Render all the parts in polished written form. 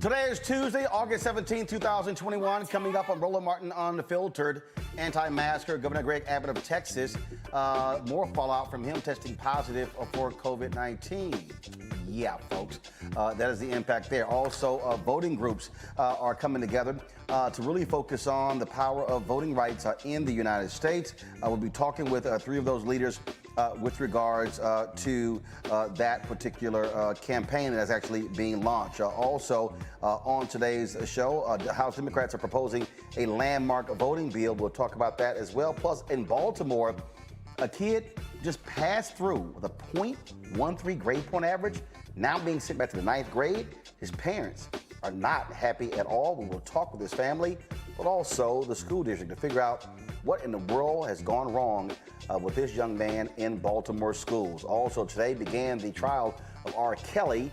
Today is Tuesday, August 17, 2021. Coming up on Roland Martin Unfiltered, anti-masker, Governor Greg Abbott of Texas. More fallout from him testing positive for COVID-19. Yeah, folks, that is the impact there. Also, voting groups are coming together to really focus on the power of voting rights in the United States. We'll be talking with three of those leaders with regards to that particular campaign that's actually being launched. Also, on today's show, House Democrats are proposing a landmark voting bill. We'll talk about that as well. Plus, in Baltimore, a kid just passed through with a .13 grade point average, now being sent back to the 9th grade. His parents are not happy at all. We will talk with his family, but also the school district to figure out what in the world has gone wrong with this young man in Baltimore schools. Also today began the trial of R. Kelly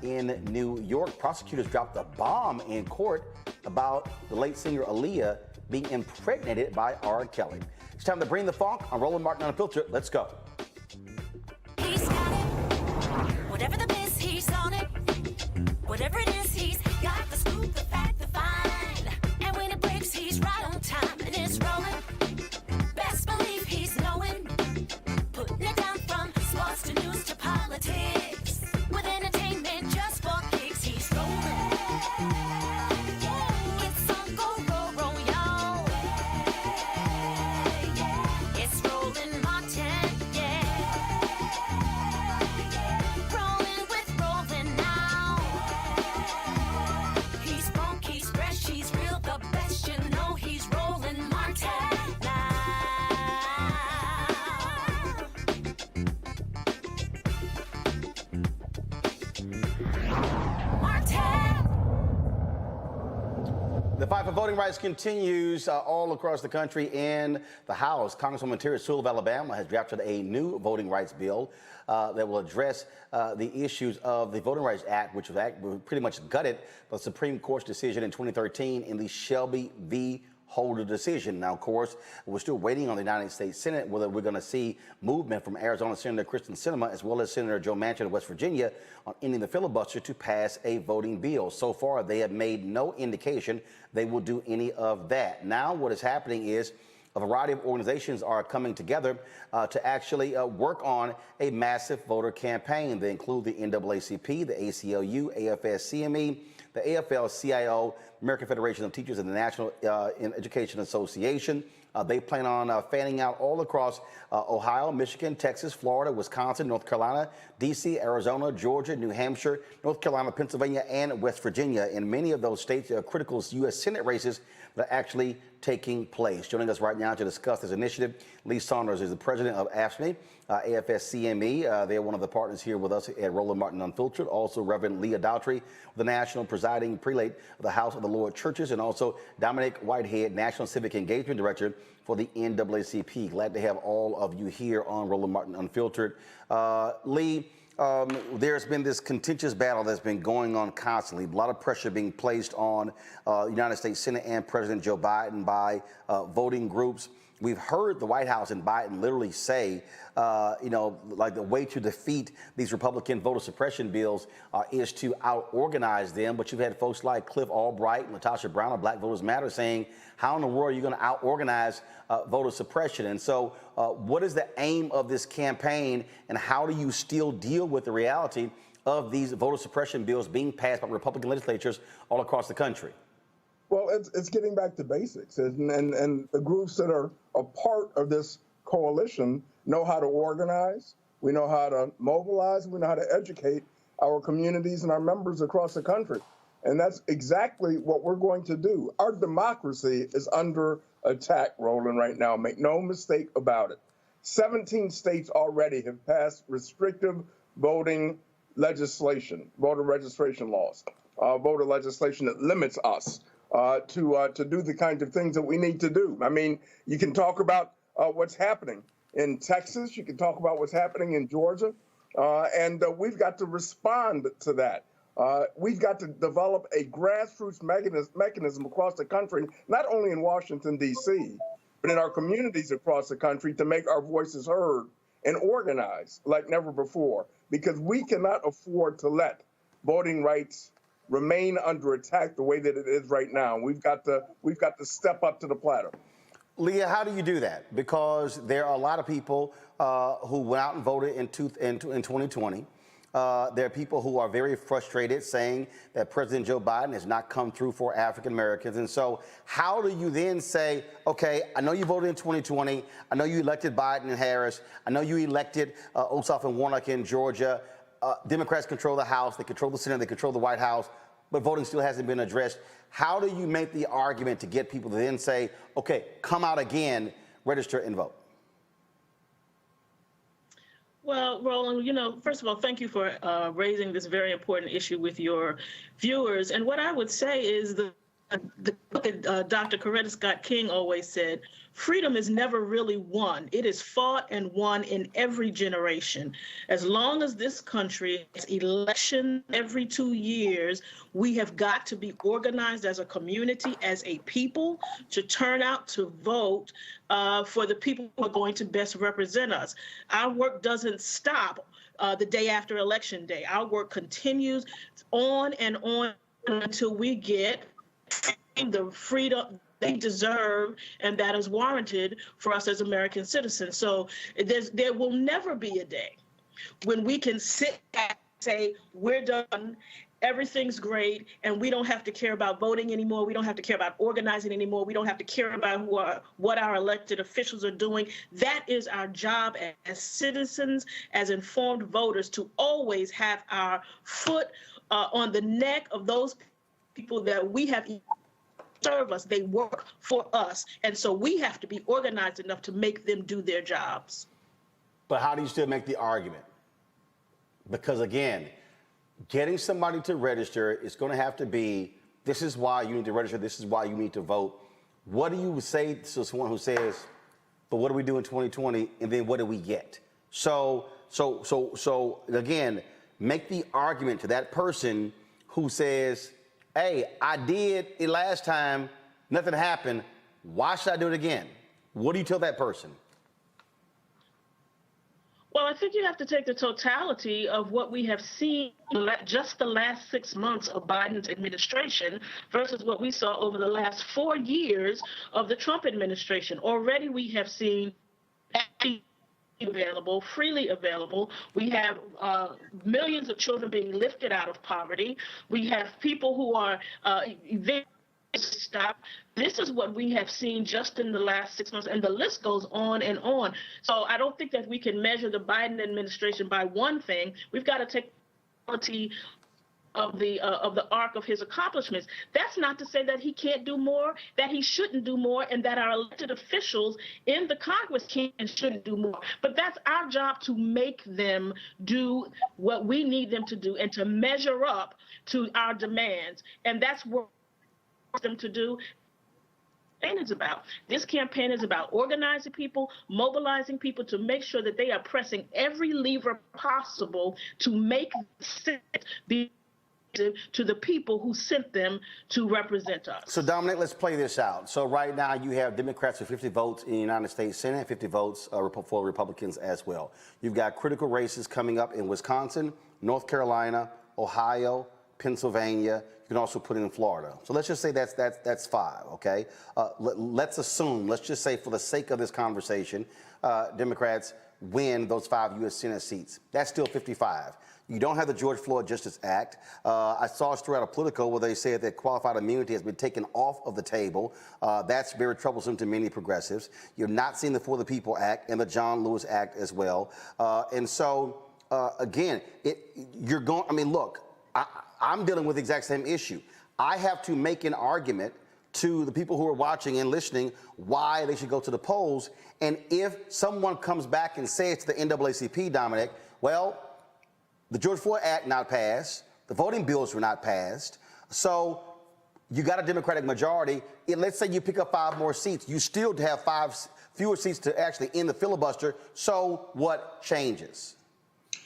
in New York. Prosecutors dropped a bomb in court about the late singer Aaliyah being impregnated by R. Kelly. It's time to bring the funk on Roland Martin Unfiltered. Let's go. He's got it. Whatever the miss, he's on it. Whatever it is, he's got the scoop, the fact, the find. And when it breaks, he's right on time and it's rolling. Best believe he's knowing. Putting it down from sports to news to politics. With entertainment just for kicks, he's rolling. It's on go, y'all. It's Roland Martin, yeah. Rolling with Roland now. He's funk, he's fresh, he's real, the best, you know he's Roland Martin now. The fight for voting rights continues all across the country. In the House, Congresswoman Multiracial of Alabama has drafted a new voting rights bill that will address the issues of the Voting Rights Act, which was pretty much gutted by the Supreme Court's decision in 2013 in the Shelby v. Holder decision. Now, of course, we're still waiting on the United States Senate whether we're going to see movement from Arizona Senator Kristen Sinema as well as Senator Joe Manchin of West Virginia on ending the filibuster to pass a voting bill. So far, they have made no indication they will do any of that. Now, what is happening is a variety of organizations are coming together to actually work on a massive voter campaign. They include the NAACP, the ACLU, AFS-CME, the AFL-CIO, American Federation of Teachers, and the National Education Association. They plan on fanning out all across Ohio, Michigan, Texas, Florida, Wisconsin, North Carolina, D.C., Arizona, Georgia, New Hampshire, North Carolina, Pennsylvania, and West Virginia. In many of those states, there are critical U.S. Senate races that are actually taking place. Joining us right now to discuss this initiative, Lee Saunders is the president of AFSCME, AFS-CME. They're one of the partners here with us at Roland Martin Unfiltered. Also, Reverend Leah Daughtry, the National Presiding Prelate of the House of the Lord Churches, and also Dominic Whitehead, National Civic Engagement Director for the NAACP. Glad to have all of you here on Roland Martin Unfiltered. Lee, there's been this contentious battle that's been going on constantly. A lot of pressure being placed on United States Senate and President Joe Biden by voting groups. We've heard the White House and Biden literally say, like the way to defeat these Republican voter suppression bills is to out-organize them. But you've had folks like Cliff Albright and Natasha Brown of Black Voters Matter saying, how in the world are you going to out-organize voter suppression? And so what is the aim of this campaign, and how do you still deal with the reality of these voter suppression bills being passed by Republican legislatures all across the country? Well, it's getting back to basics, and the groups that are a part of this coalition know how to organize, we know how to mobilize, we know how to educate our communities and our members across the country. And that's exactly what we're going to do. Our democracy is under attack, Roland, right now. Make no mistake about it. 17 states already have passed restrictive voting legislation, voter registration laws, voter legislation that limits us to do the kinds of things that we need to do. I mean, you can talk about what's happening in Texas. You can talk about what's happening in Georgia. And we've got to respond to that. We've got to develop a grassroots mechanism across the country, not only in Washington, D.C., but in our communities across the country to make our voices heard and organize like never before, because we cannot afford to let voting rights remain under attack the way that it is right now. We've got to step up to the platter. Leah, how do you do that? Because there are a lot of people who went out and voted in 2020. There are people who are very frustrated saying that President Joe Biden has not come through for African Americans. And so how do you then say, okay, I know you voted in 2020. I know you elected Biden and Harris. I know you elected Ossoff and Warnock in Georgia. Democrats control the House. They control the Senate. They control the White House. But voting still hasn't been addressed. How do you make the argument to get people to then say, okay, come out again, register and vote? Well, Roland, first of all, thank you for raising this very important issue with your viewers. And what I would say is Dr. Coretta Scott King always said, freedom is never really won. It is fought and won in every generation. As long as this country has election every 2 years, we have got to be organized as a community, as a people, to turn out to vote for the people who are going to best represent us. Our work doesn't stop the day after Election Day. Our work continues on and on until we get the freedom they deserve and that is warranted for us as American citizens. So there will never be a day when we can sit back and say, we're done, everything's great, and we don't have to care about voting anymore. We don't have to care about organizing anymore. We don't have to care about what our elected officials are doing. That is our job as citizens, as informed voters, to always have our foot on the neck of those people that we have serve us. They work for us. And so we have to be organized enough to make them do their jobs. But how do you still make the argument? Because again, getting somebody to register is going to have to be, this is why you need to register, this is why you need to vote. What do you say to someone who says, but what do we do in 2020 and then what do we get? So again, make the argument to that person who says, hey, I did it last time, nothing happened. Why should I do it again? What do you tell that person? Well, I think you have to take the totality of what we have seen just the last 6 months of Biden's administration versus what we saw over the last 4 years of the Trump administration. Already we have seen available, freely available. We have millions of children being lifted out of poverty. We have people who are stop. This is what we have seen just in the last 6 months, and the list goes on and on. So I don't think that we can measure the Biden administration by one thing. We've got to take the quality of the arc of his accomplishments. That's not to say that he can't do more, that he shouldn't do more, and that our elected officials in the Congress can and shouldn't do more. But that's our job, to make them do what we need them to do and to measure up to our demands. And that's what them to do. Is about. This campaign is about organizing people, mobilizing people to make sure that they are pressing every lever possible to make sense be to the people who sent them to represent us. So Dominic, let's play this out. So right now you have Democrats with 50 votes in the United States Senate, 50 votes for Republicans as well. You've got critical races coming up in Wisconsin, North Carolina, Ohio, Pennsylvania. You can also put it in Florida. So let's just say that's 5, okay? Let's assume, let's just say for the sake of this conversation, Democrats win those 5 U.S. Senate seats. That's still 55. You don't have the George Floyd Justice Act. I saw a story out of Politico where they said that qualified immunity has been taken off of the table. That's very troublesome to many progressives. You're not seeing the For the People Act and the John Lewis Act as well. And so, again, you're going, I mean, look, I'm dealing with the exact same issue. I have to make an argument to the people who are watching and listening why they should go to the polls. And if someone comes back and says to the NAACP, Dominic, well, the George Floyd Act not passed, the voting bills were not passed, so you got a Democratic majority. Let's say you pick up 5 more seats, you still have 5 fewer seats to actually end the filibuster, so what changes?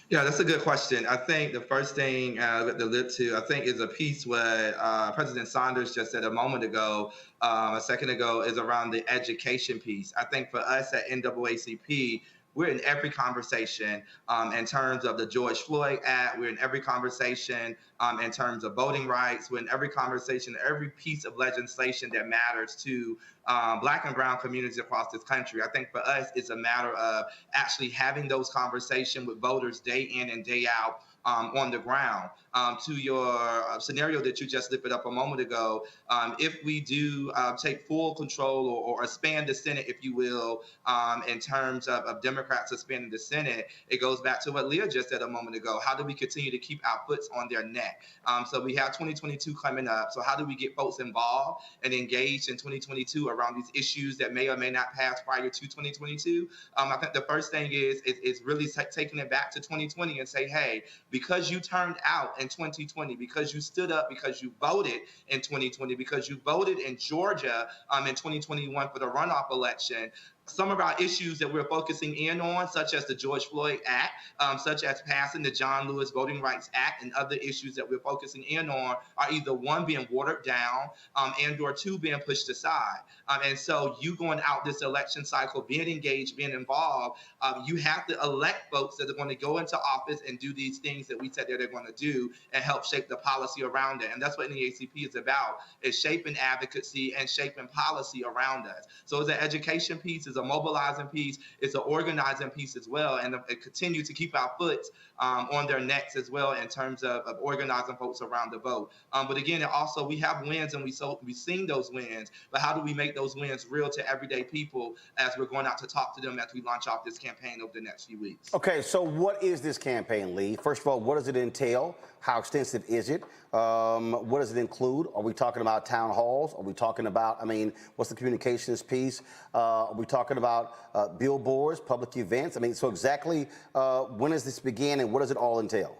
Yeah, that's a good question. I think the first thing to look to, I think, is a piece what President Saunders just said a moment ago, a second ago, is around the education piece. I think for us at NAACP, We're in every conversation in terms of the George Floyd Act. We're in every conversation in terms of voting rights. We're in every conversation, every piece of legislation that matters to Black and brown communities across this country. I think for us, it's a matter of actually having those conversations with voters day in and day out on the ground. To your scenario that you just lifted up a moment ago, if we do take full control or expand the Senate, if you will, in terms of Democrats expanding the Senate, it goes back to what Leah just said a moment ago. How do we continue to keep our foots on their neck? So we have 2022 coming up. So how do we get folks involved and engaged in 2022 around these issues that may or may not pass prior to 2022? I think the first thing is really taking it back to 2020 and say, hey, because you turned out in 2020, because you stood up, because you voted in 2020, because you voted in Georgia in 2021 for the runoff election, some of our issues that we're focusing in on, such as the George Floyd Act, such as passing the John Lewis Voting Rights Act, and other issues that we're focusing in on are either one, being watered down, and or two, being pushed aside. And so you going out this election cycle, being engaged, being involved, you have to elect folks that are going to go into office and do these things that we said that they're going to do and help shape the policy around it. And that's what NAACP is about, is shaping advocacy and shaping policy around us. So it's an education piece, it's a mobilizing piece, it's an organizing piece as well, and it continue to keep our foot on their necks as well in terms of organizing folks around the vote. But again, also we have wins and we've seen those wins, but how do we make those wins real to everyday people as we're going out to talk to them as we launch off this campaign over the next few weeks? Okay, so what is this campaign, Lee? First of all, what does it entail? How extensive is it? What does it include? Are we talking about town halls? Are we talking about, what's the communications piece? Are we talking about billboards, public events? So exactly when does this begin and what does it all entail?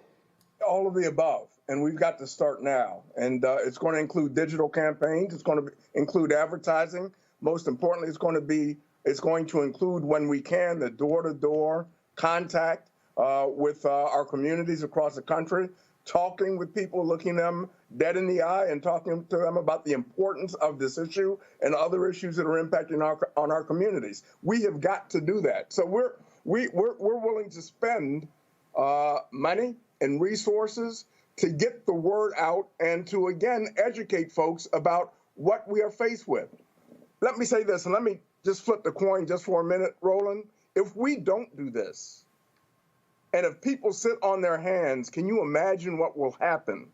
All of the above. And we've got to start now. And it's going to include digital campaigns. It's going to include advertising. Most importantly, it's going to include, when we can, the door-to-door contact with our communities across the country, talking with people, looking them dead in the eye and talking to them about the importance of this issue and other issues that are impacting on our communities. We have got to do that. So we're willing to spend money and resources to get the word out and to, again, educate folks about what we are faced with. Let me say this, and let me just flip the coin just for a minute, Roland. If we don't do this, and if people sit on their hands, can you imagine what will happen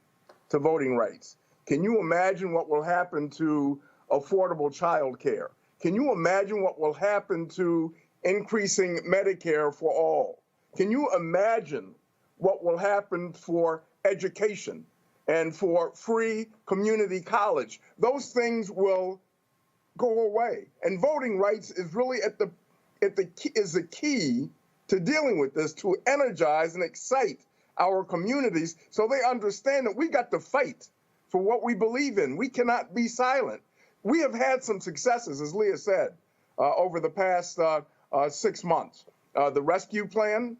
to voting rights? Can you imagine what will happen to affordable child care? Can you imagine what will happen to increasing Medicare for all? Can you imagine what will happen for education and for free community college? Those things will go away. And voting rights is really the key to dealing with this, to energize and excite our communities so they understand that we got to fight for what we believe in. We cannot be silent. We have had some successes, as Leah said, over the past 6 months. The rescue plan,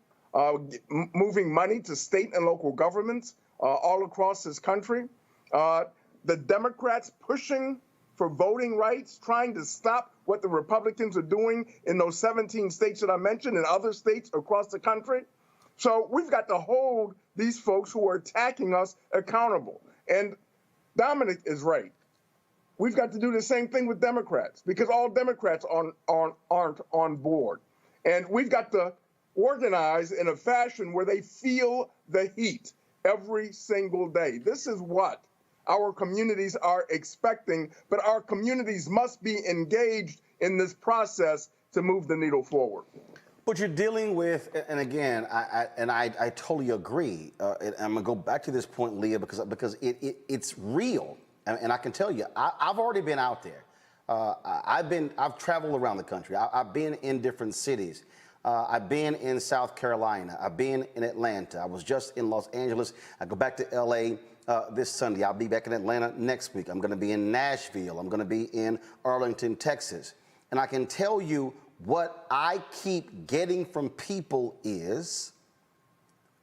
moving money to state and local governments all across this country. The Democrats pushing for voting rights, trying to stop what the Republicans are doing in those 17 states that I mentioned and other states across the country. So we've got to hold these folks who are attacking us accountable. And Dominic is right. We've got to do the same thing with Democrats, because all Democrats aren't on board. And we've got to organize in a fashion where they feel the heat every single day. This is what our communities are expecting, but our communities must be engaged in this process to move the needle forward. But you're dealing with, and again, I totally agree. And I'm gonna go back to this point, Leah, because it's real, and I can tell you, I've already been out there. I've traveled around the country. I've been in different cities. I've been in South Carolina. I've been in Atlanta. I was just in Los Angeles. I go back to LA this Sunday. I'll be back in Atlanta next week. I'm going to be in Nashville. I'm going to be in Arlington, Texas. And I can tell you what I keep getting from people is,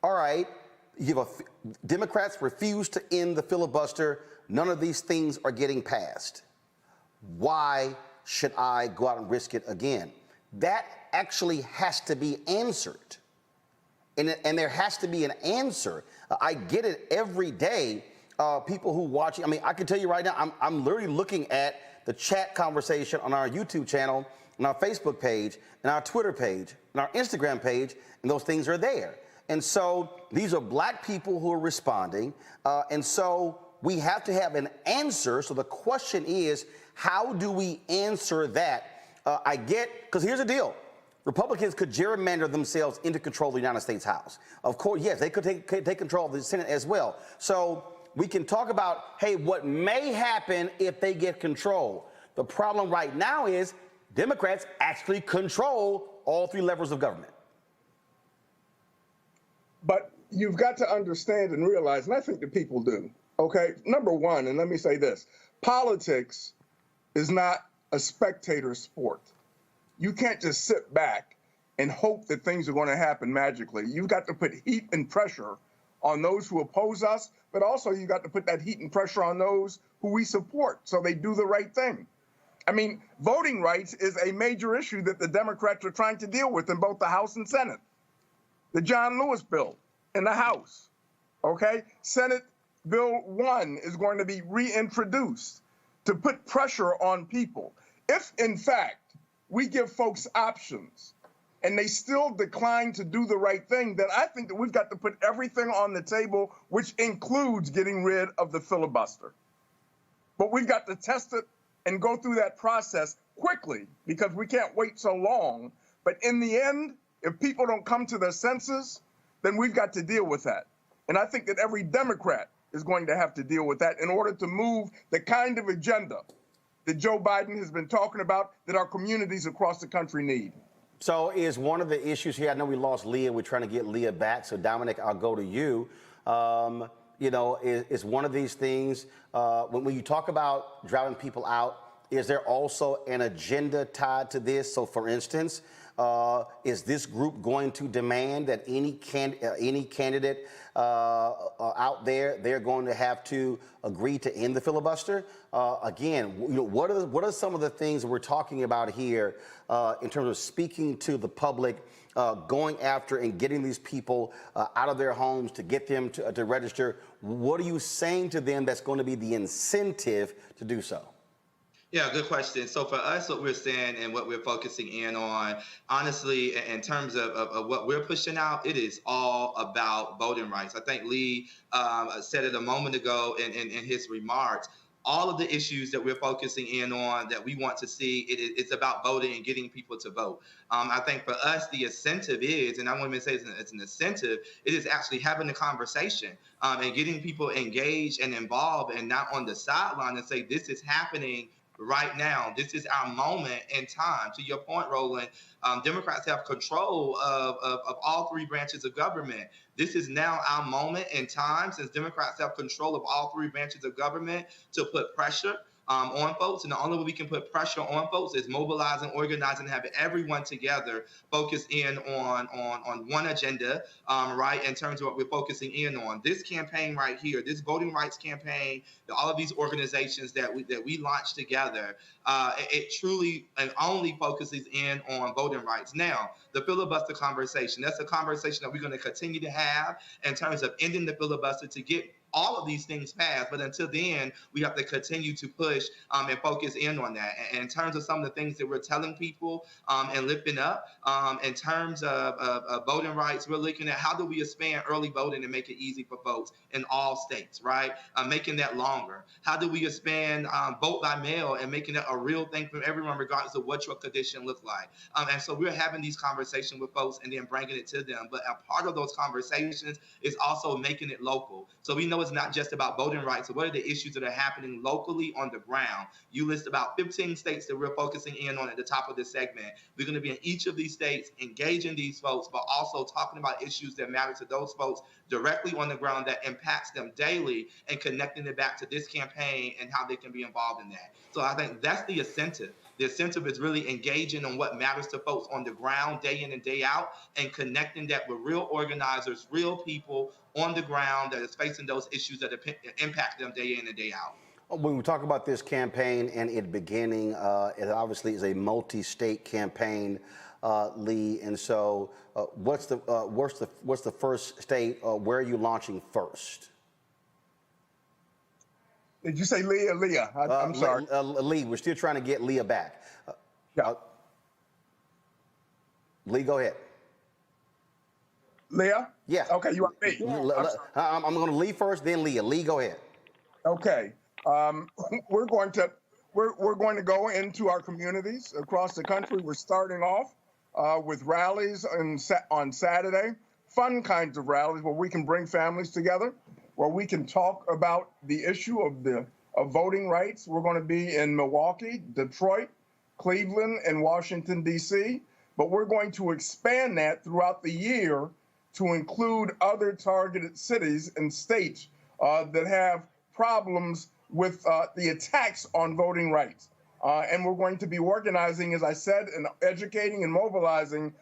all right, Democrats refuse to end the filibuster. None of these things are getting passed. Why should I go out and risk it again? that actually has to be answered. And there has to be an answer. I get it every day. People who watch, I mean, I can tell you right now, I'm literally looking at the chat conversation on our YouTube channel, on our Facebook page, and our Twitter page, and our Instagram page, and those things are there. And so these are black people who are responding. And so we have to have an answer. So the question is, how do we answer that? I get, because here's the deal. Republicans could gerrymander themselves into control of the United States House. Of course, yes, they could take control of the Senate as well. So we can talk about, hey, what may happen if they get control. The problem right now is Democrats actually control all three levels of government. But you've got to understand and realize, and I think the people do, okay? Number one, and let me say this, politics is not a spectator sport. You can't just sit back and hope that things are going to happen magically. You've got to put heat and pressure on those who oppose us, but also you got to put that heat and pressure on those who we support so they do the right thing. I mean, voting rights is a major issue that the Democrats are trying to deal with in both the House and Senate. The John Lewis bill in the House, okay? Senate Bill 1 is going to be reintroduced to put pressure on people. If, in fact, we give folks options and they still decline to do the right thing, then I think that we've got to put everything on the table, which includes getting rid of the filibuster. But we've got to test it and go through that process quickly because we can't wait so long. But in the end, if people don't come to their senses, then we've got to deal with that. And I think that every Democrat is going to have to deal with that in order to move the kind of agenda that Joe Biden has been talking about that our communities across the country need. So is one of the issues here, I know we lost Leah, we're trying to get Leah back. So Dominic, I'll go to you. You know, is one of these things, when you talk about driving people out, is there also an agenda tied to this? So for instance, is this group going to demand that any candidate out there, they're going to have to agree to end the filibuster? Again, you know, what are some of the things we're talking about here in terms of speaking to the public, going after and getting these people out of their homes to get them to register? What are you saying to them that's going to be the incentive to do so? Yeah, good question. So for us, what we're saying and what we're focusing in on, honestly, in terms of what we're pushing out, it is all about voting rights. I think Lee said it a moment ago in his remarks. All of the issues that we're focusing in on that we want to see, it's about voting and getting people to vote. I think for us, the incentive is, and I won't even say it's an incentive, it is actually having a conversation and getting people engaged and involved and not on the sideline and say, this is happening right now. This is our moment in time. To your point, Roland, Democrats have control of all three branches of government. This is now our moment in time, since Democrats have control of all three branches of government, to put pressure on folks. And the only way we can put pressure on folks is mobilizing, organizing, having everyone together focus in on one agenda, right, in terms of what we're focusing in on. This campaign right here, this voting rights campaign, all of these organizations that we launched together, it truly and only focuses in on voting rights. Now, the filibuster conversation, that's a conversation that we're going to continue to have in terms of ending the filibuster to get all of these things passed. But until then, we have to continue to push and focus in on that. And in terms of some of the things that we're telling people and lifting up, in terms of voting rights, we're looking at how do we expand early voting and make it easy for folks in all states, right? Making that longer. How do we expand vote by mail and making it a real thing for everyone, regardless of what your condition looks like? And so we're having these conversations with folks and then bringing it to them. But a part of those conversations is also making it local. So we know it's not just about voting rights. So what are the issues that are happening locally on the ground? You list about 15 states that we're focusing in on at the top of this segment. We're going to be in each of these states, engaging these folks, but also talking about issues that matter to those folks directly on the ground that impacts them daily, and connecting it back to this campaign and how they can be involved in that. So I think that's the incentive. The incentive is really engaging on what matters to folks on the ground day in and day out, and connecting that with real organizers, real people on the ground that is facing those issues that impact them day in and day out. When we talk about this campaign and it beginning, it obviously is a multi-state campaign, Lee. And so, what's the first state? Where are you launching first? Did you say Leah? Leah, I'm sorry. Lee, we're still trying to get Leah back. Yeah. Lee, go ahead. Leah? Yeah. Okay, you want me? I'm going to Lee first, then Leah. Lee, go ahead. Okay. We're going to go into our communities across the country. We're starting off with rallies on Saturday, fun kinds of rallies where we can bring families together, where we can talk about the issue of voting rights. We're going to be in Milwaukee, Detroit, Cleveland, and Washington, D.C., but we're going to expand that throughout the year to include other targeted cities and states that have problems with the attacks on voting rights. And we're going to be organizing, as I said, and educating and mobilizing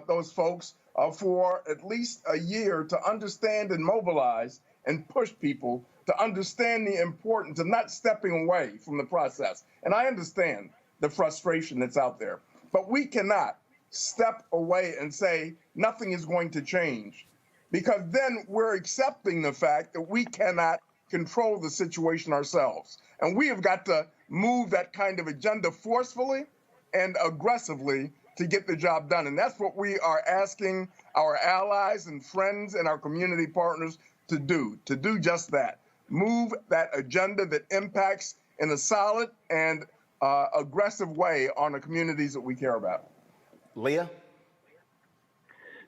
those folks for at least a year to understand and mobilize and push people to understand the importance of not stepping away from the process. And I understand the frustration that's out there, but we cannot step away and say nothing is going to change, because then we're accepting the fact that we cannot control the situation ourselves. And we have got to move that kind of agenda forcefully and aggressively to get the job done. And that's what we are asking our allies and friends and our community partners to do just that. Move that agenda that impacts in a solid and aggressive way on the communities that we care about. Leah?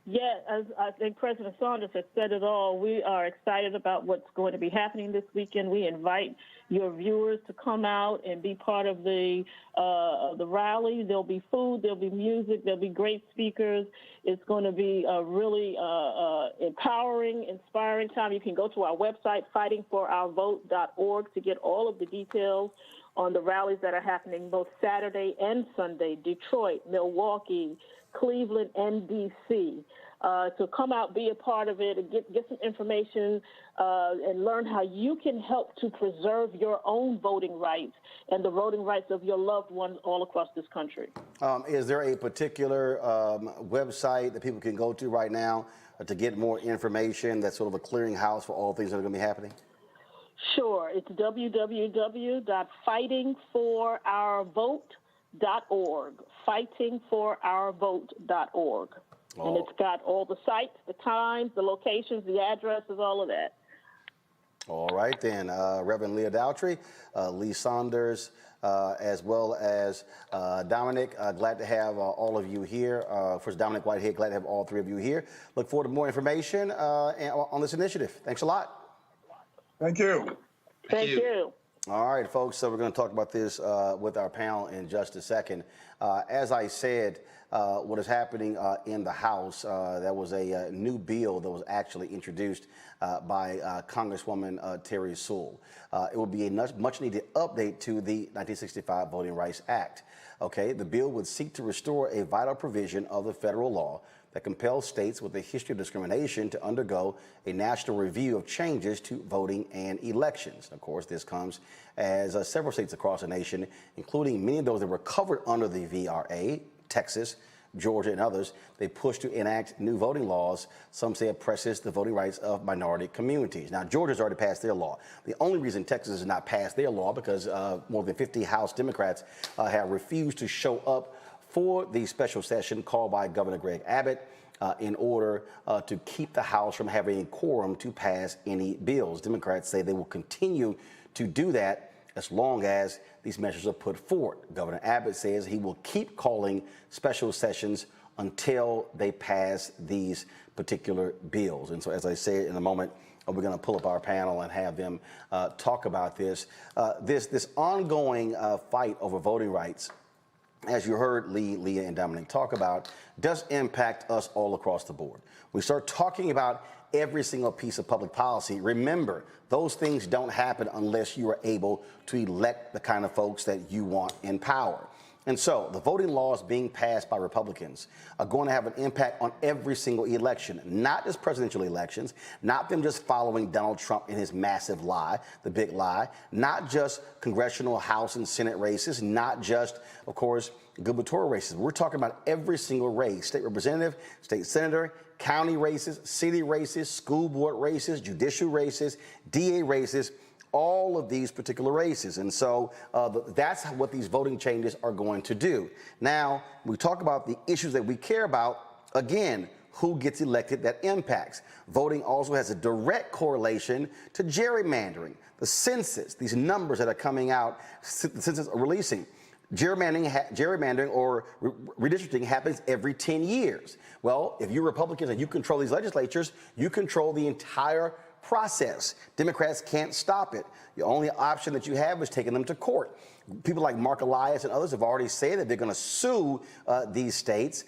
Yeah, as I think President Saunders has said it all, we are excited about what's going to be happening this weekend. We invite your viewers to come out and be part of the rally. There'll be food, there'll be music, there'll be great speakers. It's going to be a really empowering, inspiring time. You can go to our website, fightingforourvote.org, to get all of the details on the rallies that are happening both Saturday and Sunday, Detroit, Milwaukee, Cleveland, and D.C. To come out, be a part of it, and get some information and learn how you can help to preserve your own voting rights and the voting rights of your loved ones all across this country. Is there a particular website that people can go to right now to get more information that's sort of a clearinghouse for all things that are going to be happening? Sure. It's www.fightingforourvote.org, fightingforourvote.org. Oh. And it's got all the sites, the times, the locations, the addresses, all of that. All right, then. Reverend Leah Daltrey, Lee Saunders, as well as Dominic. Glad to have all of you here. First, Dominic Whitehead, glad to have all three of you here. Look forward to more information on this initiative. Thanks a lot. Thank you. Thank you. All right, folks, so we're going to talk about this with our panel in just a second. As I said, what is happening in the House, there was a new bill that was actually introduced by Congresswoman Terry Sewell. It will be a much-needed update to the 1965 Voting Rights Act. Okay, the bill would seek to restore a vital provision of the federal law that compels states with a history of discrimination to undergo a national review of changes to voting and elections. Of course, this comes as several states across the nation, including many of those that were covered under the VRA, Texas, Georgia, and others, they push to enact new voting laws. Some say it presses the voting rights of minority communities. Now, Georgia's already passed their law. The only reason Texas has not passed their law because more than 50 House Democrats have refused to show up for the special session called by Governor Greg Abbott in order to keep the House from having a quorum to pass any bills. Democrats say they will continue to do that as long as these measures are put forward. Governor Abbott says he will keep calling special sessions until they pass these particular bills. And so, as I said in a moment, we're going to pull up our panel and have them talk about this. This ongoing fight over voting rights, as you heard Lee, Leah, and Dominic talk about, does impact us all across the board. We start talking about every single piece of public policy. Remember, those things don't happen unless you are able to elect the kind of folks that you want in power. And so the voting laws being passed by Republicans are going to have an impact on every single election, not just presidential elections, not them just following Donald Trump in his massive lie, the big lie, not just congressional, House and Senate races, not just, of course, gubernatorial races. We're talking about every single race, state representative, state senator, county races, city races, school board races, judicial races, DA races, all of these particular races. And so that's what these voting changes are going to do. Now, we talk about the issues that we care about. Again, who gets elected that impacts. Voting also has a direct correlation to gerrymandering, the census, these numbers that are coming out, the census are releasing. Gerrymandering or redistricting happens every 10 years. Well, if you're Republicans and you control these legislatures, you control the entire process. Democrats can't stop it. The only option that you have is taking them to court. People like Mark Elias and others have already said that they're going to sue these states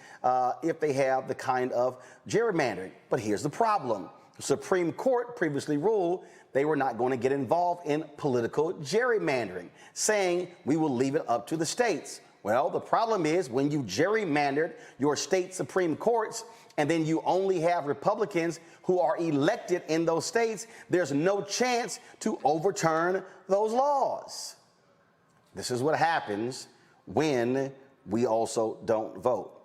if they have the kind of gerrymandering. But here's the problem. The Supreme Court previously ruled they were not going to get involved in political gerrymandering, saying we will leave it up to the states. Well, the problem is when you gerrymandered your state Supreme Courts and then you only have Republicans who are elected in those states, there's no chance to overturn those laws. This is what happens when we also don't vote.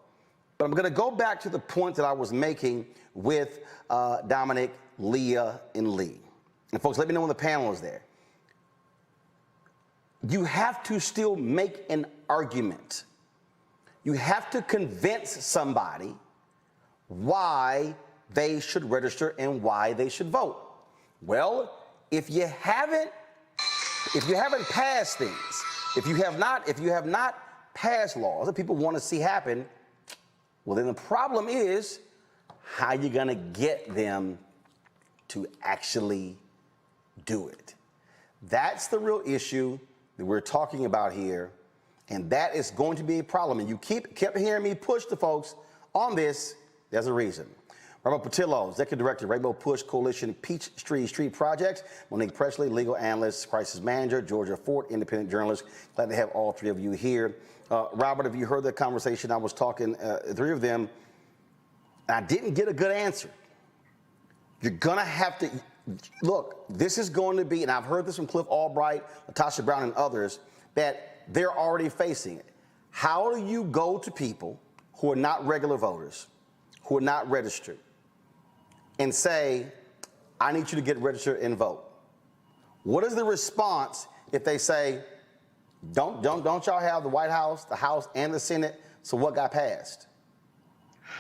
But I'm going to go back to the point that I was making with Dominic, Leah, and Lee. And folks, let me know when the panel is there. You have to still make an argument. You have to convince somebody why they should register and why they should vote. Well, if you haven't passed things, if you have not passed laws that people want to see happen, well, then the problem is how you're going to get them to actually do it. That's the real issue that we're talking about here, and that is going to be a problem. And you kept hearing me push the folks on this. There's a reason. Rainbow Patillo, Executive Director, Rainbow Push Coalition Peachtree Street Projects. Monique Presley, Legal Analyst, Crisis Manager. Georgia Fort, Independent Journalist. Glad to have all three of you here. Robert, have you heard the conversation? I was talking, three of them, and I didn't get a good answer. You're going to have to, look, this is going to be, and I've heard this from Cliff Albright, Natasha Brown, and others, that they're already facing it. How do you go to people who are not regular voters, who are not registered, and say, I need you to get registered and vote? What is the response if they say, don't y'all have the White House, the House, and the Senate, so what got passed?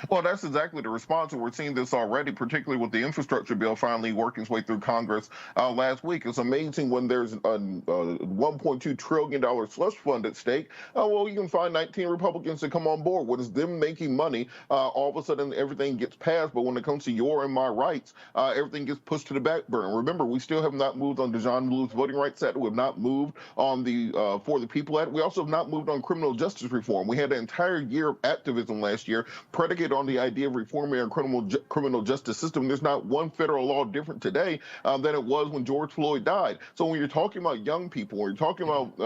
Well, that's exactly the response. And we're seeing this already, particularly with the infrastructure bill finally working its way through Congress last week. It's amazing when there's a $1.2 trillion slush fund at stake. Well, you can find 19 Republicans to come on board. What is them making money? All of a sudden, everything gets passed. But when it comes to your and my rights, everything gets pushed to the back burner. Remember, we still have not moved on Dijon Blue's Voting Rights Act. We have not moved on the For the People Act. We also have not moved on criminal justice reform. We had an entire year of activism last year predicated on the idea of reforming our criminal justice system. There's not one federal law different today than it was when George Floyd died. So when you're talking about young people, when you're talking about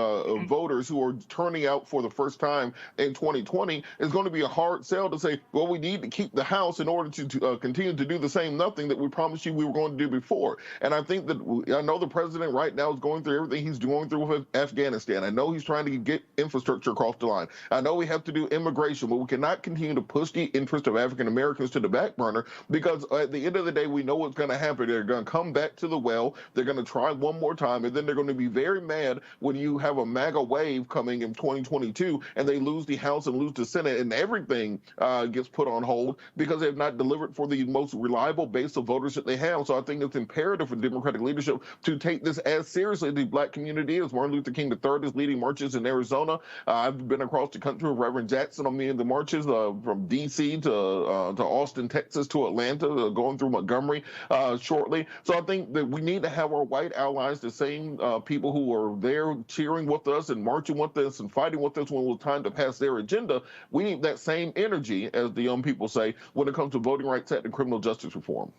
voters who are turning out for the first time in 2020, it's going to be a hard sell to say, well, we need to keep the House in order to continue to do the same nothing that we promised you we were going to do before. And I think that, I know the president right now is going through everything he's going through with Afghanistan. I know he's trying to get infrastructure across the line. I know we have to do immigration, but we cannot continue to push the interest of African Americans to the back burner, because at the end of the day, we know what's going to happen. They're going to come back to the well. They're going to try one more time, and then they're going to be very mad when you have a MAGA wave coming in 2022 and they lose the House and lose the Senate, and everything gets put on hold because they've not delivered for the most reliable base of voters that they have. So I think it's imperative for Democratic leadership to take this as seriously as the Black community is. Martin Luther King III is leading marches in Arizona. I've been across the country with Reverend Jackson on many of the marches from D.C. to Austin, Texas, to Atlanta, going through Montgomery shortly. So I think that we need to have our white allies, the same people who are there cheering with us and marching with us and fighting with us when it was time to pass their agenda. We need that same energy, as the young people say, when it comes to Voting Rights Act and criminal justice reform.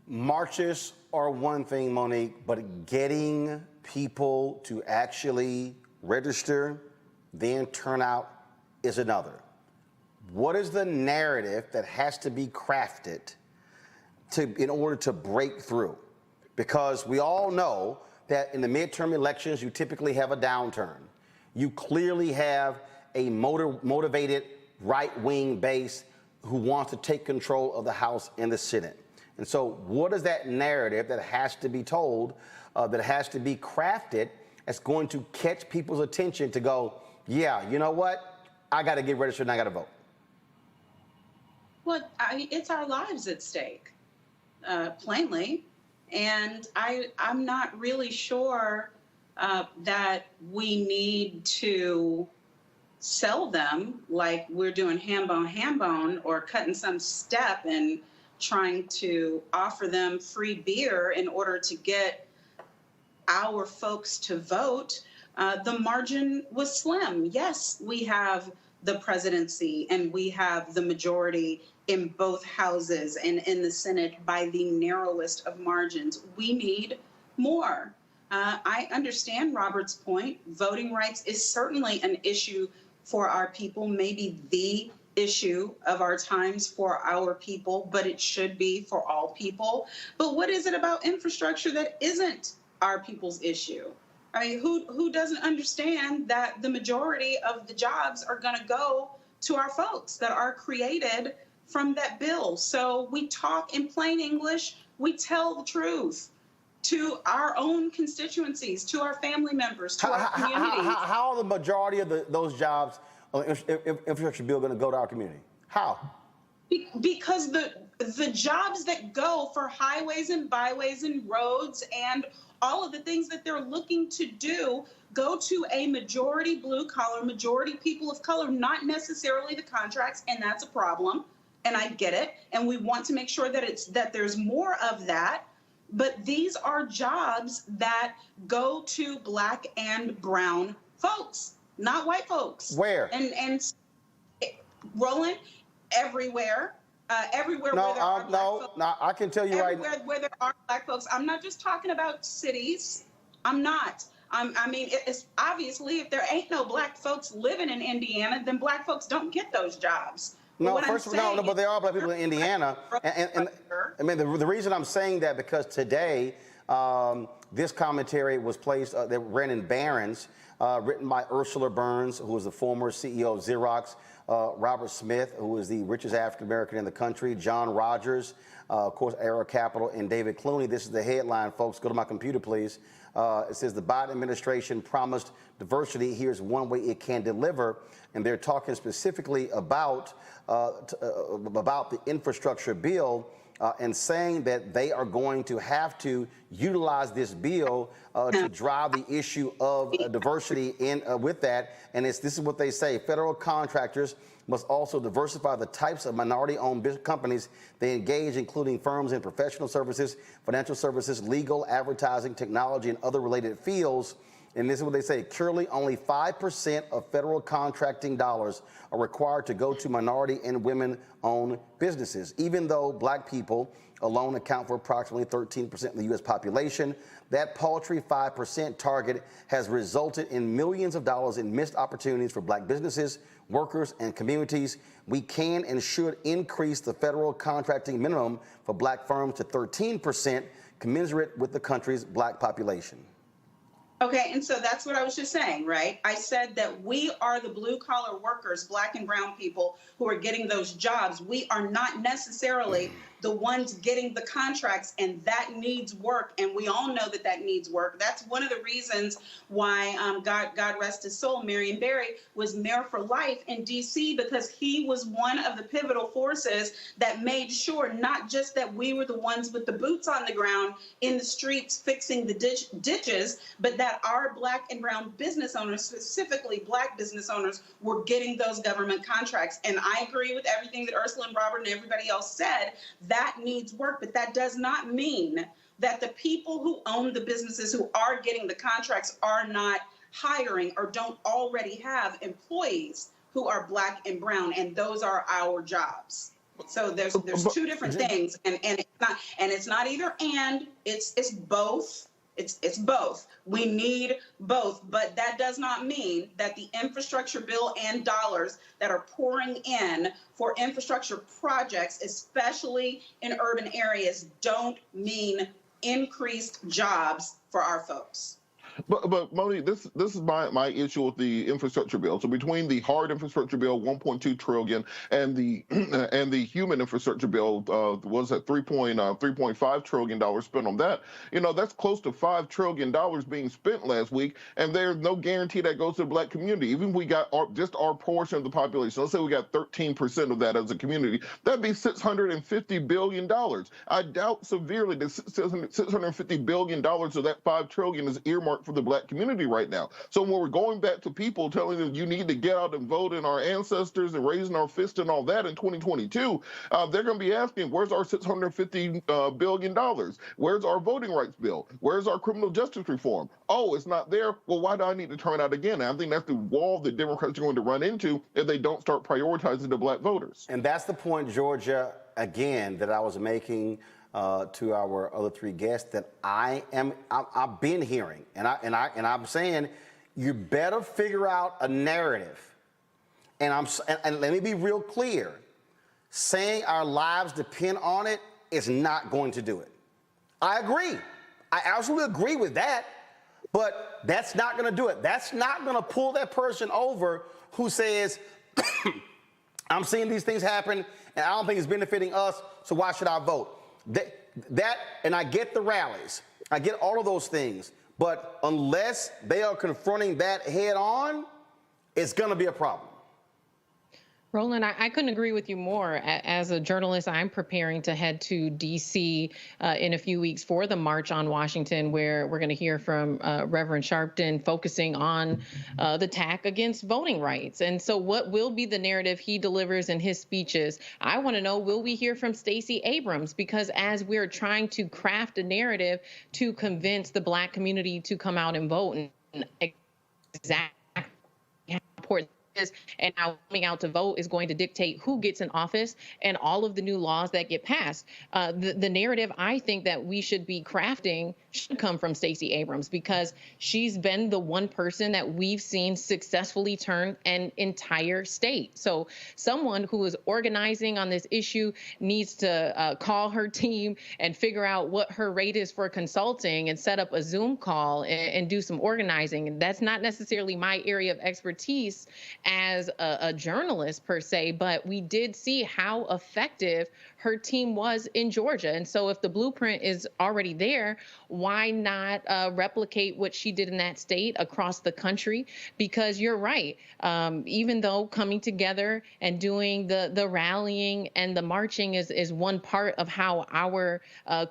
Marches are one thing, Monique, but getting people to actually register, then turnout is another. What is the narrative that has to be crafted in order to break through? Because we all know that in the midterm elections, you typically have a downturn. You clearly have a motivated right-wing base who wants to take control of the House and the Senate. And so what is that narrative that has to be told, that has to be crafted, that's going to catch people's attention to go, yeah, you know what? I got to get registered and I got to vote. Well, it's our lives at stake, plainly. And I'm not really sure that we need to sell them like we're doing ham bone, or cutting some step and trying to offer them free beer in order to get our folks to vote. The margin was slim. Yes, we have the presidency and we have the majority in both houses and in the Senate by the narrowest of margins. We need more. I understand Robert's point. Voting rights is certainly an issue for our people, maybe the issue of our times for our people, but it should be for all people. But what is it about infrastructure that isn't our people's issue? I mean, who doesn't understand that the majority of the jobs are going to go to our folks that are created from that bill? So we talk in plain English, we tell the truth to our own constituencies, to our family members, to our communities. How are the majority of those jobs on the infrastructure bill going to go to our community? How? Because the jobs that go for highways and byways and roads and all of the things that they're looking to do go to a majority blue collar, majority people of color, not necessarily the contracts, and that's a problem. And I get it. And we want to make sure that there's more of that. But these are jobs that go to Black and brown folks, not white folks. Where? And Roland, everywhere. Everywhere where there are Black folks. No, I can tell you right now. Everywhere where there are Black folks. I'm not just talking about cities. I'm not. I mean, it's obviously if there ain't no Black folks living in Indiana, then Black folks don't get those jobs. No, but there are Black people in Indiana. And I mean, the reason I'm saying that because today this commentary was placed, that ran in Barron's, written by Ursula Burns, who was the former CEO of Xerox, Robert Smith, who is the richest African American in the country, John Rogers, of course, Arrow Capital, and David Clooney. This is the headline, folks. Go to my computer, please. It says the Biden administration promised diversity. Here's one way it can deliver. And they're talking specifically about the infrastructure bill and saying that they are going to have to utilize this bill to drive the issue of diversity with that. And this is what they say. Federal contractors must also diversify the types of minority-owned companies they engage, including firms in professional services, financial services, legal, advertising, technology, and other related fields. And this is what they say. Currently, only 5% of federal contracting dollars are required to go to minority and women-owned businesses. Even though Black people alone account for approximately 13% of the U.S. population, that paltry 5% target has resulted in millions of dollars in missed opportunities for Black businesses, workers, and communities. We can and should increase the federal contracting minimum for Black firms to 13%, commensurate with the country's Black population. Okay, and so that's what I was just saying, right? I said that we are the blue-collar workers, Black and brown people, who are getting those jobs. We are not necessarily the ones getting the contracts, and that needs work, and we all know that that needs work. That's one of the reasons why, God rest his soul, Marion Barry was mayor for life in D.C., because he was one of the pivotal forces that made sure not just that we were the ones with the boots on the ground in the streets fixing the ditches, but that our Black and brown business owners, specifically Black business owners, were getting those government contracts. And I agree with everything that Ursula and Robert and everybody else said. That needs work, but that does not mean that the people who own the businesses who are getting the contracts are not hiring or don't already have employees who are Black and brown, and those are our jobs. So there's two different things, and it's not either and, it's both. It's both. We need both, but that does not mean that the infrastructure bill and dollars that are pouring in for infrastructure projects, especially in urban areas, don't mean increased jobs for our folks. But Monique, this is my issue with the infrastructure bill. So between the hard infrastructure bill, 1.2 trillion, and the and the human infrastructure bill was at 3.5 trillion dollars spent on that. That's close to $5 trillion being spent last week, and there's no guarantee that goes to the Black community. Even if we got just our portion of the population, let's say we got 13% of that as a community, that'd be $650 billion. I doubt severely that $650 billion of that $5 trillion is earmarked for the Black community right now. So when we're going back to people telling them you need to get out and vote, and our ancestors and raising our fist and all that in 2022, they're going to be asking, where's our $650 billion? Where's our voting rights bill? Where's our criminal justice reform? Oh, it's not there. Well, why do I need to turn out again? And I think that's the wall that Democrats are going to run into if they don't start prioritizing the Black voters. And that's the point, Georgia, again, that I was making to our other three guests, that I've been hearing, and I'm saying, you better figure out a narrative. And let me be real clear, saying our lives depend on it is not going to do it. I agree. I absolutely agree with that, but that's not going to do it. That's not going to pull that person over who says, I'm seeing these things happen, and I don't think it's benefiting us, so why should I vote? That, and I get the rallies, I get all of those things, but unless they are confronting that head on, it's going to be a problem. Roland, I couldn't agree with you more. As a journalist, I'm preparing to head to D.C. In a few weeks for the March on Washington, where we're going to hear from Reverend Sharpton focusing on the attack against voting rights. And so what will be the narrative he delivers in his speeches? I want to know, will we hear from Stacey Abrams? Because as we're trying to craft a narrative to convince the Black community to come out and vote, and exactly how important and how coming out to vote is going to dictate who gets in office and all of the new laws that get passed. The narrative I think that we should be crafting should come from Stacey Abrams, because she's been the one person that we've seen successfully turn an entire state. So someone who is organizing on this issue needs to call her team and figure out what her rate is for consulting and set up a Zoom call and do some organizing. And that's not necessarily my area of expertise as a journalist per se, but we did see how effective her team was in Georgia. And so if the blueprint is already there, why not replicate what she did in that state across the country? Because you're right, even though coming together and doing the rallying and the marching is one part of how our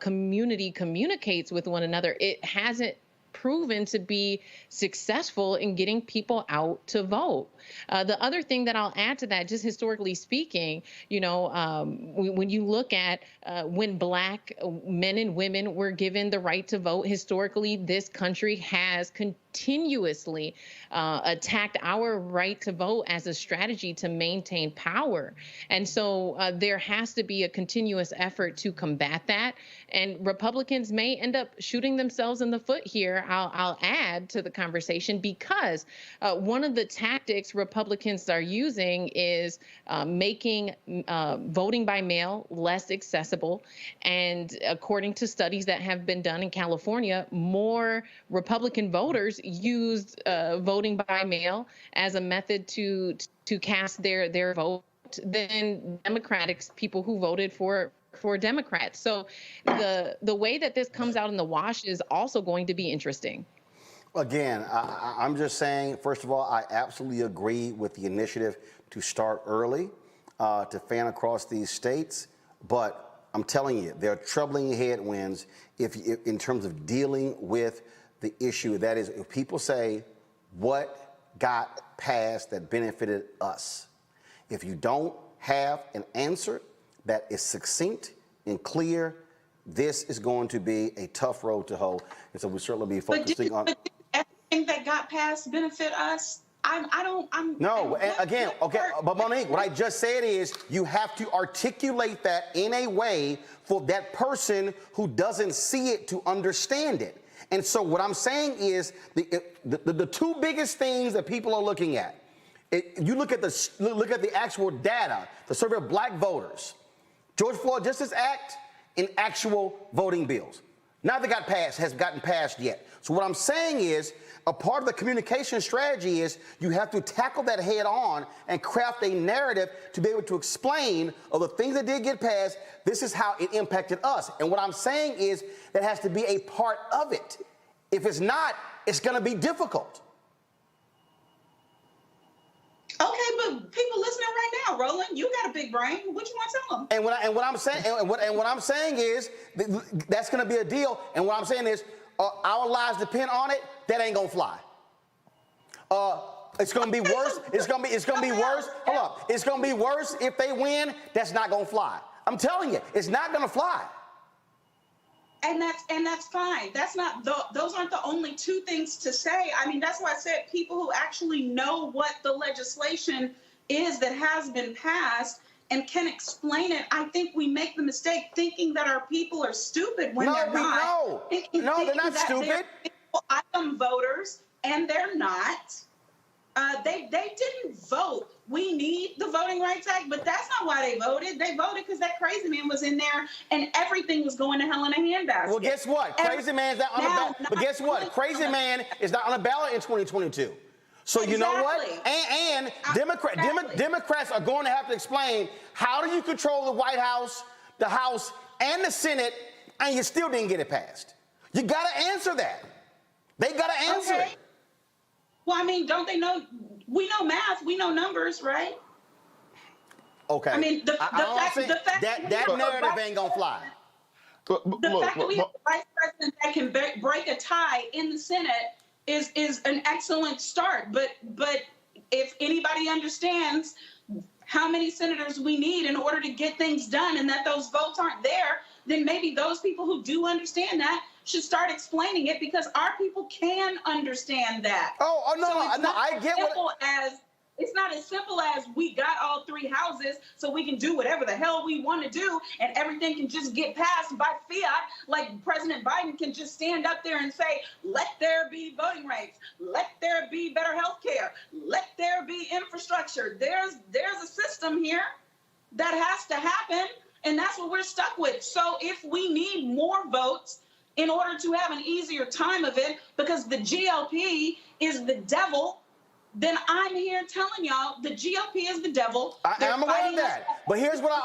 community communicates with one another, it hasn't proven to be successful in getting people out to vote. The other thing that I'll add to that, just historically speaking, when you look at when Black men and women were given the right to vote, historically, this country has continuously attacked our right to vote as a strategy to maintain power. And so there has to be a continuous effort to combat that. And Republicans may end up shooting themselves in the foot here. I'll add to the conversation, because one of the tactics Republicans are using is making voting by mail less accessible. And according to studies that have been done in California, more Republican voters used voting by mail as a method to cast their vote than Democratic people who voted for Democrats. So the way that this comes out in the wash is also going to be interesting. Again, I'm just saying, first of all, I absolutely agree with the initiative to start early, to fan across these states. But I'm telling you, there are troubling headwinds in terms of dealing with the issue. That is, if people say, what got passed that benefited us? If you don't have an answer that is succinct and clear, this is going to be a tough road to hoe. And so we certainly be focusing on. But everything that got passed benefit us? No, again, okay, but Monique, what I just said is you have to articulate that in a way for that person who doesn't see it to understand it. And so what I'm saying is the two biggest things that people are looking at. You look at the actual data, the survey of black voters, George Floyd Justice Act, and actual voting bills. Neither has gotten passed yet. So what I'm saying is, a part of the communication strategy is you have to tackle that head on and craft a narrative to be able to explain of the things that did get passed. This is how it impacted us. And what I'm saying is that has to be a part of it. If it's not, it's going to be difficult. Okay, but people listening right now, Roland, you got a big brain. What you want to tell them? And what I'm saying is that's going to be a deal. And what I'm saying is our lives depend on it. That ain't gonna fly. It's gonna be worse. It's gonna be worse. Hold up. It's gonna be worse if they win. That's not gonna fly. I'm telling you, it's not gonna fly. And that's fine. That's not those aren't the only two things to say. I mean, that's why I said people who actually know what the legislation is that has been passed and can explain it. I think we make the mistake thinking that our people are stupid when they're not. No, they're not stupid. Item voters, and they're not. They didn't vote. We need the Voting Rights Act, but that's not why they voted. They voted because that crazy man was in there and everything was going to hell in a handbasket. Well, guess what? Crazy man's not on the ballot. But guess what? Crazy man is not on the ballot in 2022. So you know what? And Democrats are going to have to explain, how do you control the White House, the House, and the Senate, and you still didn't get it passed? You got to answer that. They got to answer it. Well, I mean, don't they know? We know math. We know numbers, right? Okay. I mean, the fact that narrative ain't going to fly. The fact that we have a vice president that can break a tie in the Senate is an excellent start. But if anybody understands how many senators we need in order to get things done and that those votes aren't there, then maybe those people who do understand that should start explaining it, because our people can understand that. I get what. It's not as simple as we got all three houses so we can do whatever the hell we want to do and everything can just get passed by fiat. Like President Biden can just stand up there and say, let there be voting rights, let there be better health care, let there be infrastructure. There's a system here that has to happen, and that's what we're stuck with. So if we need more votes in order to have an easier time of it, because the GOP is the devil, then I'm here telling y'all the GOP is the devil. I'm aware of that. But here's what I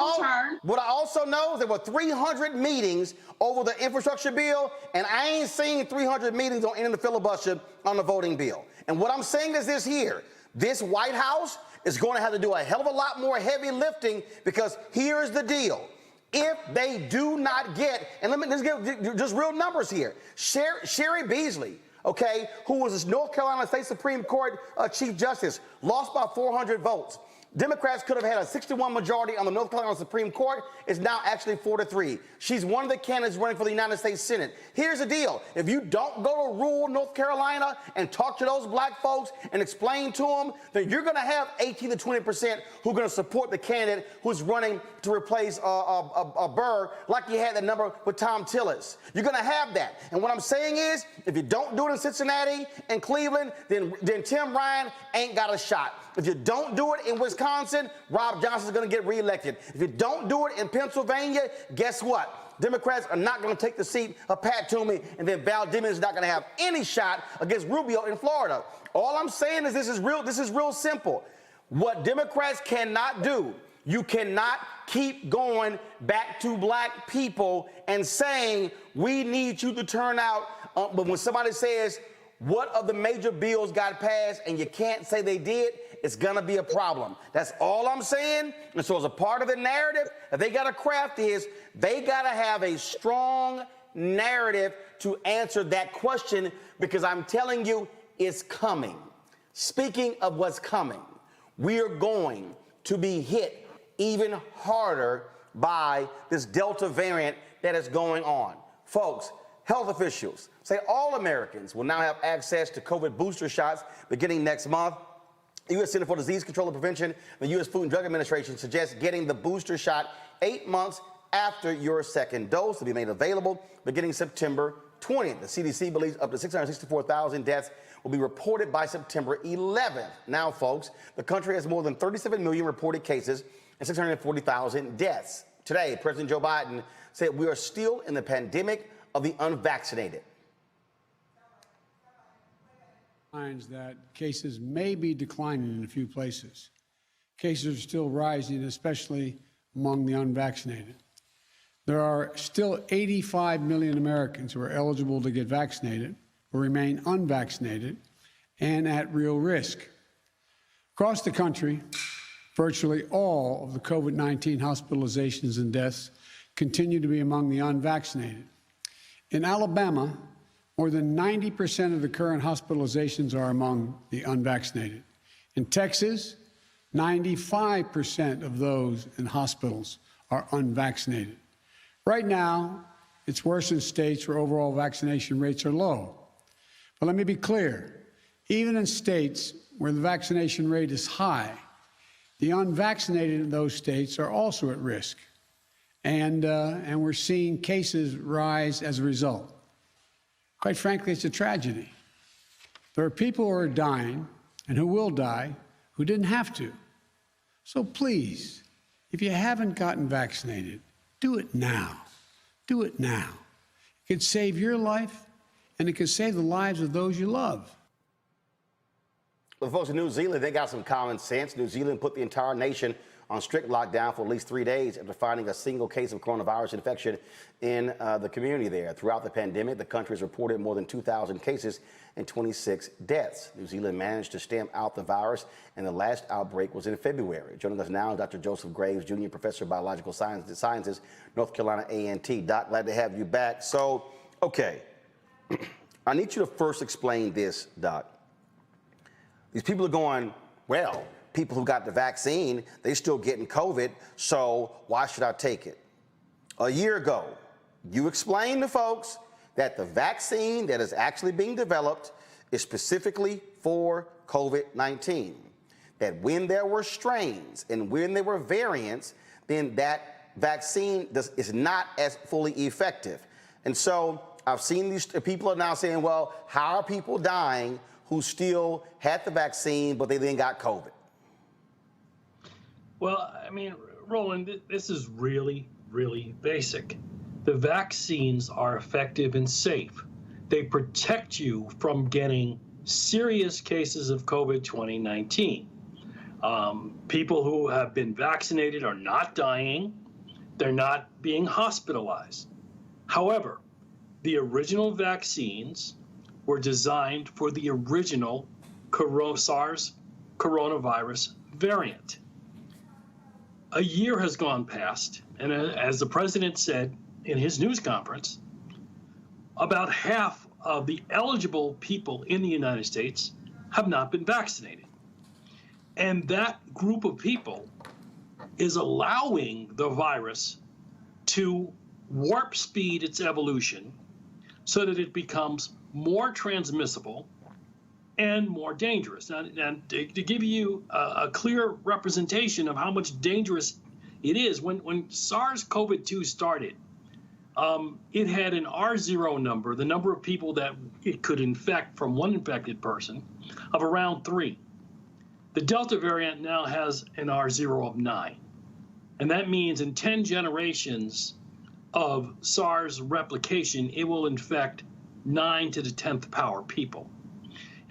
also know. There were 300 meetings over the infrastructure bill, and I ain't seen 300 meetings on ending the filibuster on the voting bill. And what I'm saying is this here. This White House is going to have to do a hell of a lot more heavy lifting, because here's the deal. If they do not get, and let's give just real numbers here. Sherry Beasley, okay, who was the North Carolina State Supreme Court Chief Justice, lost by 400 votes. Democrats could have had a 61 majority on the North Carolina Supreme Court. It's now actually 4-3. She's one of the candidates running for the United States Senate. Here's the deal. If you don't go to rural North Carolina and talk to those black folks and explain to them, then you're going to have 18 to 20% who are going to support the candidate who's running to replace Burr, like you had that number with Tom Tillis. You're going to have that. And what I'm saying is, if you don't do it in Cincinnati and Cleveland, then Tim Ryan ain't got a shot. If you don't do it in Wisconsin, Rob Johnson's going to get reelected. If you don't do it in Pennsylvania, guess what? Democrats are not going to take the seat of Pat Toomey, and then Val Demings is not going to have any shot against Rubio in Florida. All I'm saying is this is real simple. What Democrats cannot do, you cannot keep going back to black people and saying, we need you to turn out. But when somebody says, what of the major bills got passed, and you can't say they did, it's going to be a problem. That's all I'm saying. And so as a part of the narrative that they got to craft is they got to have a strong narrative to answer that question, because I'm telling you, it's coming. Speaking of what's coming, we are going to be hit even harder by this Delta variant that is going on. Folks, health officials say all Americans will now have access to COVID booster shots beginning next month. The U.S. Center for Disease Control and Prevention, the U.S. Food and Drug Administration suggests getting the booster shot 8 months after your second dose to be made available beginning September 20th. The CDC believes up to 664,000 deaths will be reported by September 11th. Now, folks, the country has more than 37 million reported cases and 640,000 deaths. Today, President Joe Biden said we are still in the pandemic of the unvaccinated. That cases may be declining in a few places. Cases are still rising, especially among the unvaccinated. There are still 85 million Americans who are eligible to get vaccinated or remain unvaccinated and at real risk. Across the country, virtually all of the COVID-19 hospitalizations and deaths continue to be among the unvaccinated. In Alabama, more than 90% of the current hospitalizations are among the unvaccinated. In Texas, 95% of those in hospitals are unvaccinated. Right now, it's worse in states where overall vaccination rates are low. But let me be clear, even in states where the vaccination rate is high, the unvaccinated in those states are also at risk. And we're seeing cases rise as a result. Quite frankly, it's a tragedy. There are people who are dying and who will die who didn't have to. So please, if you haven't gotten vaccinated, do it now. Do it now. It could save your life, and it could save the lives of those you love. Well, folks in New Zealand, they got some common sense. New Zealand put the entire nation on strict lockdown for at least 3 days after finding a single case of coronavirus infection in the community there. Throughout the pandemic, the country has reported more than 2,000 cases and 26 deaths. New Zealand managed to stamp out the virus, and the last outbreak was in February. Joining us now is Dr. Joseph Graves, Jr., Professor of Biological Sciences, North Carolina A&T. Doc, glad to have you back. So, okay, I need you to first explain this, Doc. These people are going, well, people who got the vaccine, they still getting COVID, so why should I take it? A year ago, you explained to folks that the vaccine that is actually being developed is specifically for COVID-19. That when there were strains and when there were variants, then that vaccine is not as fully effective. And so I've seen these people are now saying, well, how are people dying who still had the vaccine, but they then got COVID? Well, I mean, Roland, this is really, really basic. The vaccines are effective and safe. They protect you from getting serious cases of COVID-2019. People who have been vaccinated are not dying. They're not being hospitalized. However, the original vaccines were designed for the original SARS coronavirus variant. A year has gone past, and as the president said in his news conference, about half of the eligible people in the United States have not been vaccinated. And that group of people is allowing the virus to warp speed its evolution so that it becomes more transmissible and more dangerous. And to give you a clear representation of how much dangerous it is, when SARS-CoV-2 started, it had an R0 number, the number of people that it could infect from one infected person, of around 3. The Delta variant now has an R0 of 9. And that means in 10 generations of SARS replication, it will infect 9 to the 10th power people.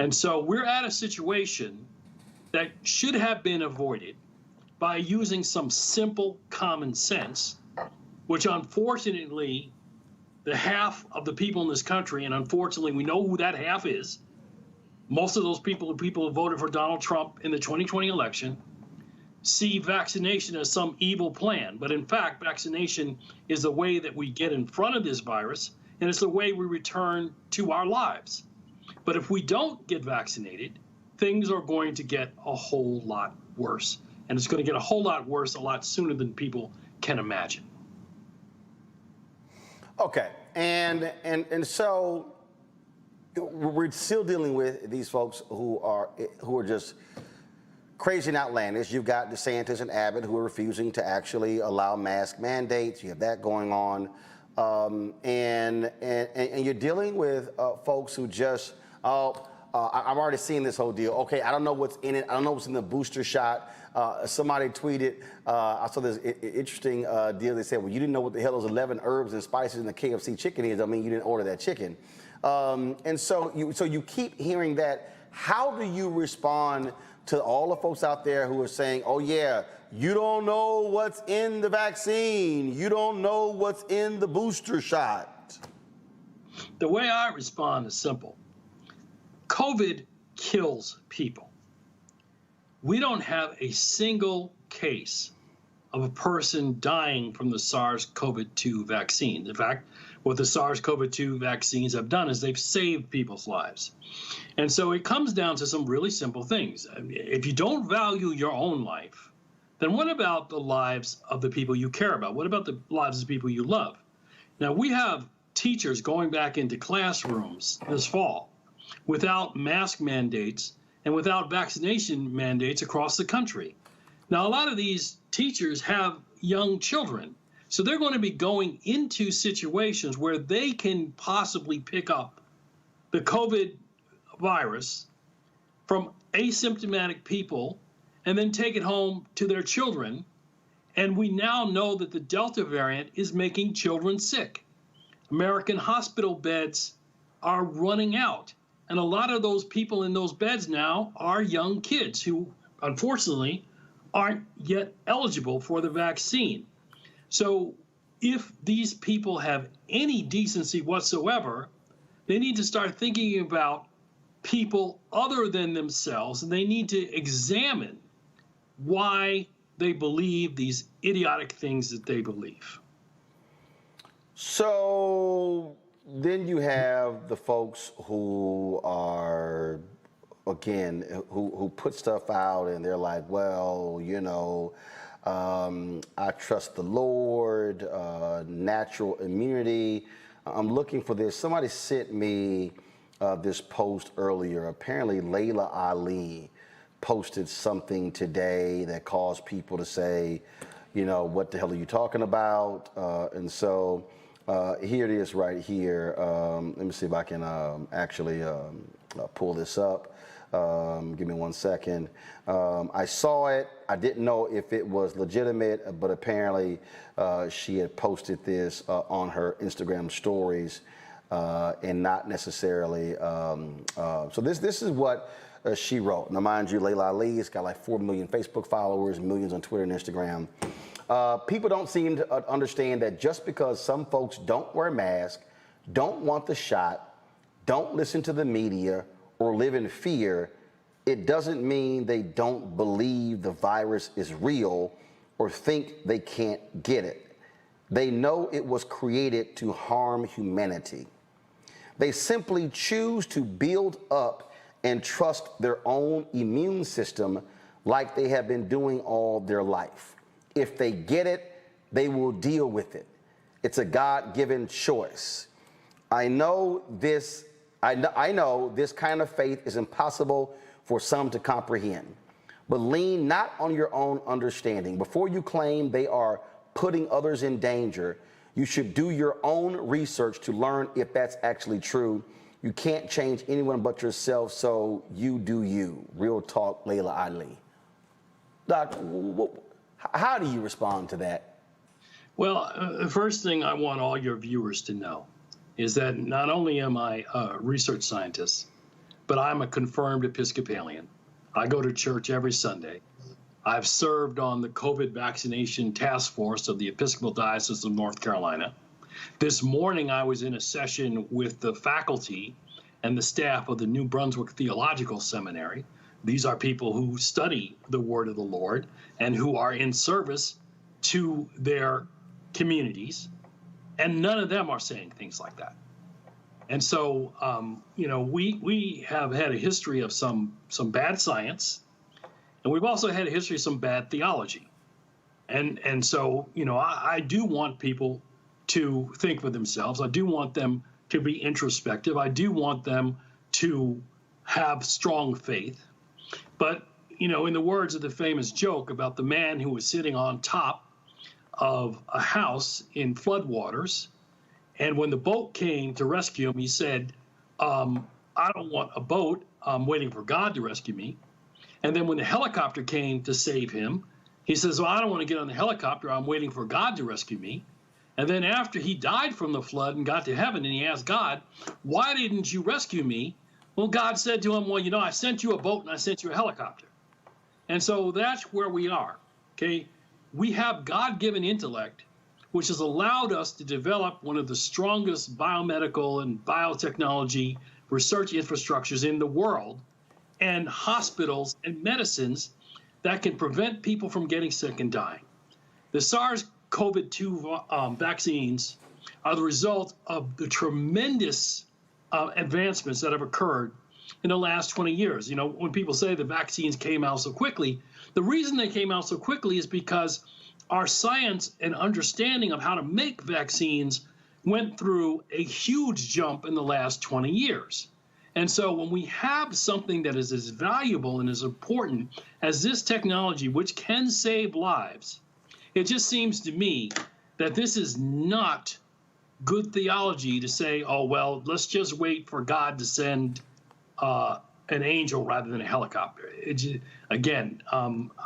And so we're at a situation that should have been avoided by using some simple common sense, which unfortunately, the half of the people in this country, and unfortunately we know who that half is, most of those people are people who voted for Donald Trump in the 2020 election, see vaccination as some evil plan. But in fact, vaccination is the way that we get in front of this virus, and it's the way we return to our lives. But if we don't get vaccinated, things are going to get a whole lot worse. And it's going to get a whole lot worse a lot sooner than people can imagine. Okay, and so we're still dealing with these folks who are just crazy and outlandish. You've got DeSantis and Abbott who are refusing to actually allow mask mandates. You have that going on. and you're dealing with folks who just, I'm already seeing this whole deal. Okay, I don't know what's in it. I don't know what's in the booster shot. Somebody tweeted, I saw this interesting deal. They said, well, you didn't know what the hell those 11 herbs and spices in the KFC chicken is. I mean, you didn't order that chicken. And so you keep hearing that. How do you respond to all the folks out there who are saying, oh, yeah, you don't know what's in the vaccine. You don't know what's in the booster shot. The way I respond is simple. COVID kills people. We don't have a single case of a person dying from the SARS-CoV-2 vaccine. In fact, what the SARS-CoV-2 vaccines have done is they've saved people's lives. And so it comes down to some really simple things. If you don't value your own life, then what about the lives of the people you care about? What about the lives of the people you love? Now, we have teachers going back into classrooms this fall without mask mandates and without vaccination mandates across the country. Now, a lot of these teachers have young children, so they're going to be going into situations where they can possibly pick up the COVID virus from asymptomatic people and then take it home to their children. And we now know that the Delta variant is making children sick. American hospital beds are running out. And a lot of those people in those beds now are young kids who, unfortunately, aren't yet eligible for the vaccine. So if these people have any decency whatsoever, they need to start thinking about people other than themselves, and they need to examine why they believe these idiotic things that they believe. So then you have the folks who are, again, who put stuff out and they're like, well, you know, I trust the Lord, natural immunity. I'm looking for this. Somebody sent me this post earlier. Apparently Layla Ali posted something today that caused people to say, you know, what the hell are you talking about? And so here it is right here. Let me see if I can actually pull this up. Give me 1 second. I saw it. I didn't know if it was legitimate, but apparently she had posted this on her Instagram stories and not necessarily. So this is what she wrote. Now, mind you, Layla Ali has got like 4 million Facebook followers, millions on Twitter and Instagram. People don't seem to understand that just because some folks don't wear masks, don't want the shot, don't listen to the media, or live in fear, it doesn't mean they don't believe the virus is real or think they can't get it. They know it was created to harm humanity. They simply choose to build up and trust their own immune system like they have been doing all their life. If they get it, they will deal with it. It's a God-given choice. I know this kind of faith is impossible for some to comprehend, but lean not on your own understanding. Before you claim they are putting others in danger, you should do your own research to learn if that's actually true. You can't change anyone but yourself, so you do you. Real talk, Layla Ali. Doc, how do you respond to that? Well, the first thing I want all your viewers to know is that not only am I a research scientist, but I'm a confirmed Episcopalian. I go to church every Sunday. I've served on the COVID vaccination task force of the Episcopal Diocese of North Carolina. This morning, I was in a session with the faculty and the staff of the New Brunswick Theological Seminary. These are people who study the Word of the Lord and who are in service to their communities. And none of them are saying things like that. And so, we have had a history of some bad science, and we've also had a history of some bad theology. And so, I do want people to think for themselves. I do want them to be introspective. I do want them to have strong faith. But, in the words of the famous joke about the man who was sitting on top of a house in floodwaters, And when the boat came to rescue him, he said, I don't want a boat. I'm waiting for God to rescue me. And then when the helicopter came to save him, he says, well, I don't want to get on the helicopter. I'm waiting for God to rescue me. And then after he died from the flood and got to heaven, and he asked God, why didn't you rescue me? Well, God said to him, well, you know, I sent you a boat and I sent you a helicopter. And so that's where we are, okay? We have God-given intellect, which has allowed us to develop one of the strongest biomedical and biotechnology research infrastructures in the world, and hospitals and medicines that can prevent people from getting sick and dying. The SARS-CoV-2 vaccines are the result of the tremendous advancements that have occurred in the last 20 years. You know, when people say the vaccines came out so quickly, the reason they came out so quickly is because our science and understanding of how to make vaccines went through a huge jump in the last 20 years. And so when we have something that is as valuable and as important as this technology, which can save lives, it just seems to me that this is not good theology to say, oh, well, let's just wait for God to send an angel rather than a helicopter. Again,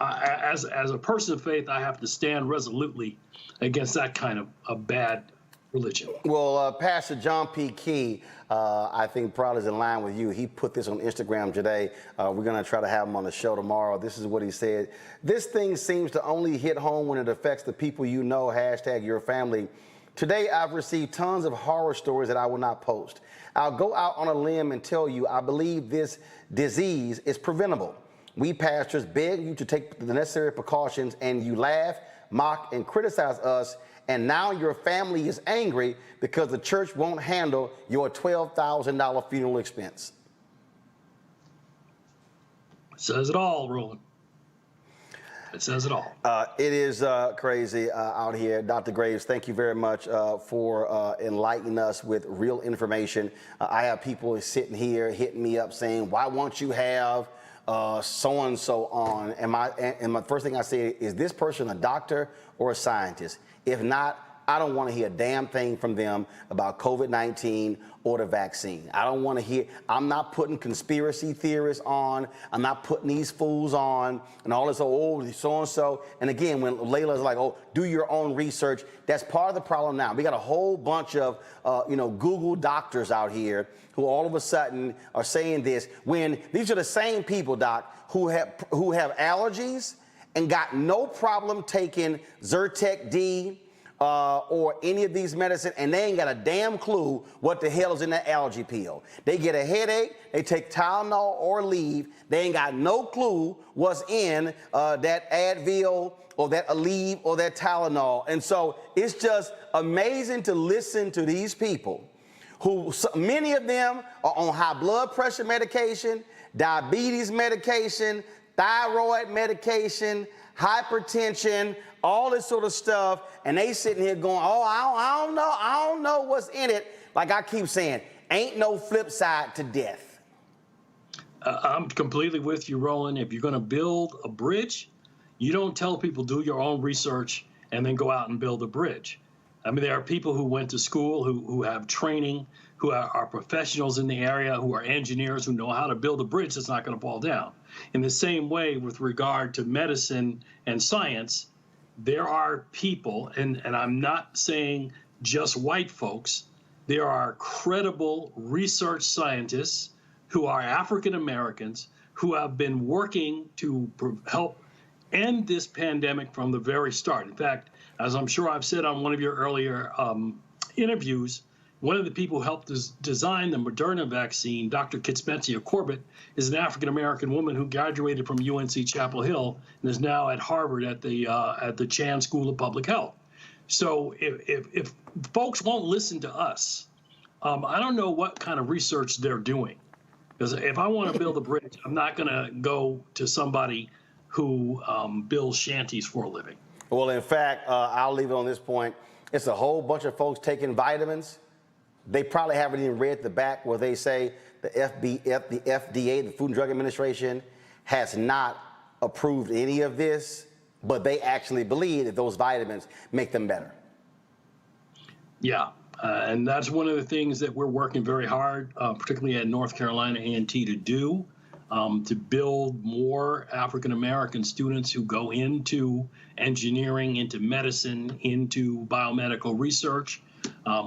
as a person of faith, I have to stand resolutely against that kind of a bad religion. Well, Pastor John P. Key, I think probably is in line with you. He put this on Instagram today. We're going to try to have him on the show tomorrow. This is what he said. This thing seems to only hit home when it affects the people you know, hashtag your family. Today, I've received tons of horror stories that I will not post. I'll go out on a limb and tell you I believe this disease is preventable. We pastors beg you to take the necessary precautions, and you laugh, mock, and criticize us, and now your family is angry because the church won't handle your $12,000 funeral expense. Says it all, Roland. It says it all. It is crazy out here. Dr. Graves, thank you very much for enlightening us with real information. I have people sitting here hitting me up saying, why won't you have so-and-so on? And my first thing I say, is this person a doctor or a scientist? If not, I don't want to hear a damn thing from them about COVID-19 or the vaccine. I don't want to hear, I'm not putting conspiracy theorists on. I'm not putting these fools on and all this, oh, so-and-so. And again, when Layla's like, oh, do your own research, that's part of the problem now. We got a whole bunch of, Google doctors out here who all of a sudden are saying this, when these are the same people, Doc, who have allergies and got no problem taking Zyrtec D, or any of these medicines, and they ain't got a damn clue what the hell is in that allergy pill. They get a headache, they take Tylenol or leave, they ain't got no clue what's in that Advil or that Aleve or that Tylenol. And so it's just amazing to listen to these people who, many of them are on high blood pressure medication, diabetes medication, thyroid medication, hypertension, all this sort of stuff, and they sitting here going, oh, I don't know what's in it. Like I keep saying, ain't no flip side to death. I'm completely with you, Roland. If you're going to build a bridge, you don't tell people do your own research and then go out and build a bridge. I mean, there are people who went to school, who have training, who are professionals in the area, who are engineers, who know how to build a bridge that's not going to fall down. In the same way, with regard to medicine and science, there are people, and I'm not saying just white folks, there are credible research scientists who are African Americans who have been working to help end this pandemic from the very start. In fact, as I'm sure I've said on one of your earlier interviews, one of the people who helped design the Moderna vaccine, Dr. Kitzmetzia Corbett, is an African-American woman who graduated from UNC Chapel Hill and is now at Harvard at the Chan School of Public Health. So if folks won't listen to us, I don't know what kind of research they're doing. Because if I want to build a bridge, I'm not going to go to somebody who builds shanties for a living. Well, in fact, I'll leave it on this point. It's a whole bunch of folks taking vitamins. They probably haven't even read the back where they say the FDA, the Food and Drug Administration, has not approved any of this, but they actually believe that those vitamins make them better. Yeah, And that's one of the things that we're working very hard, particularly at North Carolina A&T, to do, to build more African-American students who go into engineering, into medicine, into biomedical research.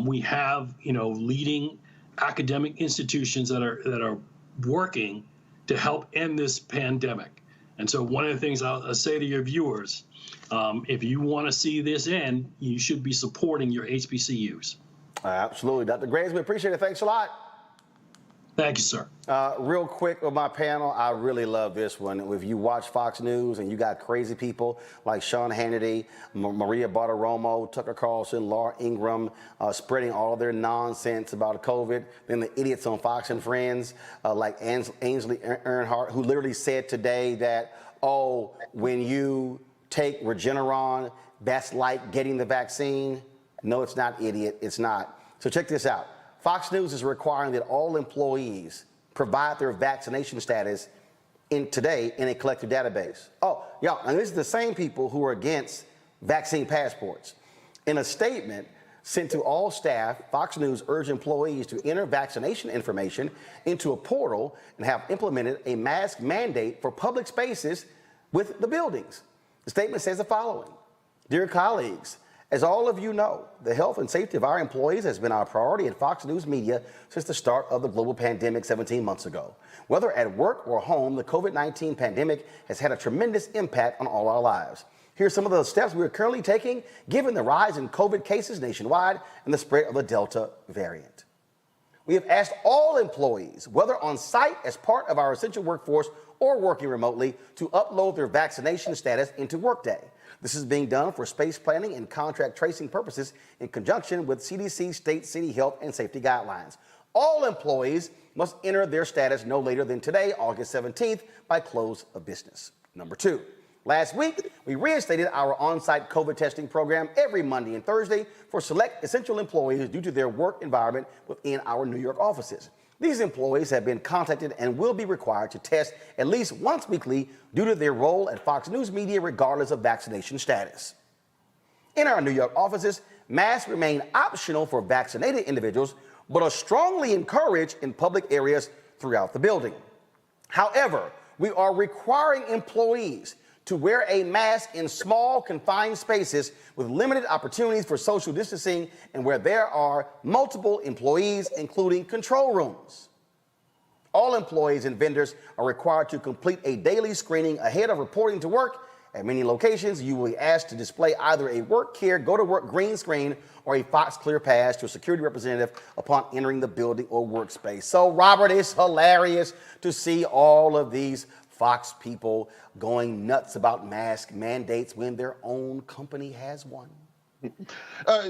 We have, leading academic institutions that are working to help end this pandemic. And so one of the things I'll say to your viewers, if you want to see this end, you should be supporting your HBCUs. Absolutely. Dr. Graves, we appreciate it. Thanks a lot. Thank you, sir. Real quick with my panel, I really love this one. If you watch Fox News and you got crazy people like Sean Hannity, Maria Bartiromo, Tucker Carlson, Laura Ingraham, spreading all their nonsense about COVID, then the idiots on Fox and Friends like Ainsley Earnhardt, who literally said today that, oh, when you take Regeneron, that's like getting the vaccine. No, it's not, idiot. It's not. So check this out. Fox News is requiring that all employees provide their vaccination status today in a collective database. Oh, yeah, and this is the same people who are against vaccine passports. In a statement sent to all staff, Fox News urged employees to enter vaccination information into a portal and have implemented a mask mandate for public spaces with the buildings. The statement says the following: Dear colleagues, as all of you know, the health and safety of our employees has been our priority at Fox News Media since the start of the global pandemic 17 months ago. Whether at work or home, the COVID-19 pandemic has had a tremendous impact on all our lives. Here are some of the steps we are currently taking given the rise in COVID cases nationwide and the spread of the Delta variant. We have asked all employees, whether on site as part of our essential workforce or working remotely, to upload their vaccination status into Workday. This is being done for space planning and contract tracing purposes in conjunction with CDC, state, city health and safety guidelines. All employees must enter their status no later than today, August 17th, by close of business. Number 2, last week, we reinstated our on-site COVID testing program every Monday and Thursday for select essential employees due to their work environment within our New York offices. These employees have been contacted and will be required to test at least once weekly due to their role at Fox News Media, regardless of vaccination status. In our New York offices, masks remain optional for vaccinated individuals, but are strongly encouraged in public areas throughout the building. However, we are requiring employees to wear a mask in small, confined spaces with limited opportunities for social distancing and where there are multiple employees, including control rooms. All employees and vendors are required to complete a daily screening ahead of reporting to work. At many locations, you will be asked to display either a Work Care Go to Work green screen or a Fox Clear Pass to a security representative upon entering the building or workspace. So, Robert, it's hilarious to see all of these Fox people going nuts about mask mandates when their own company has one.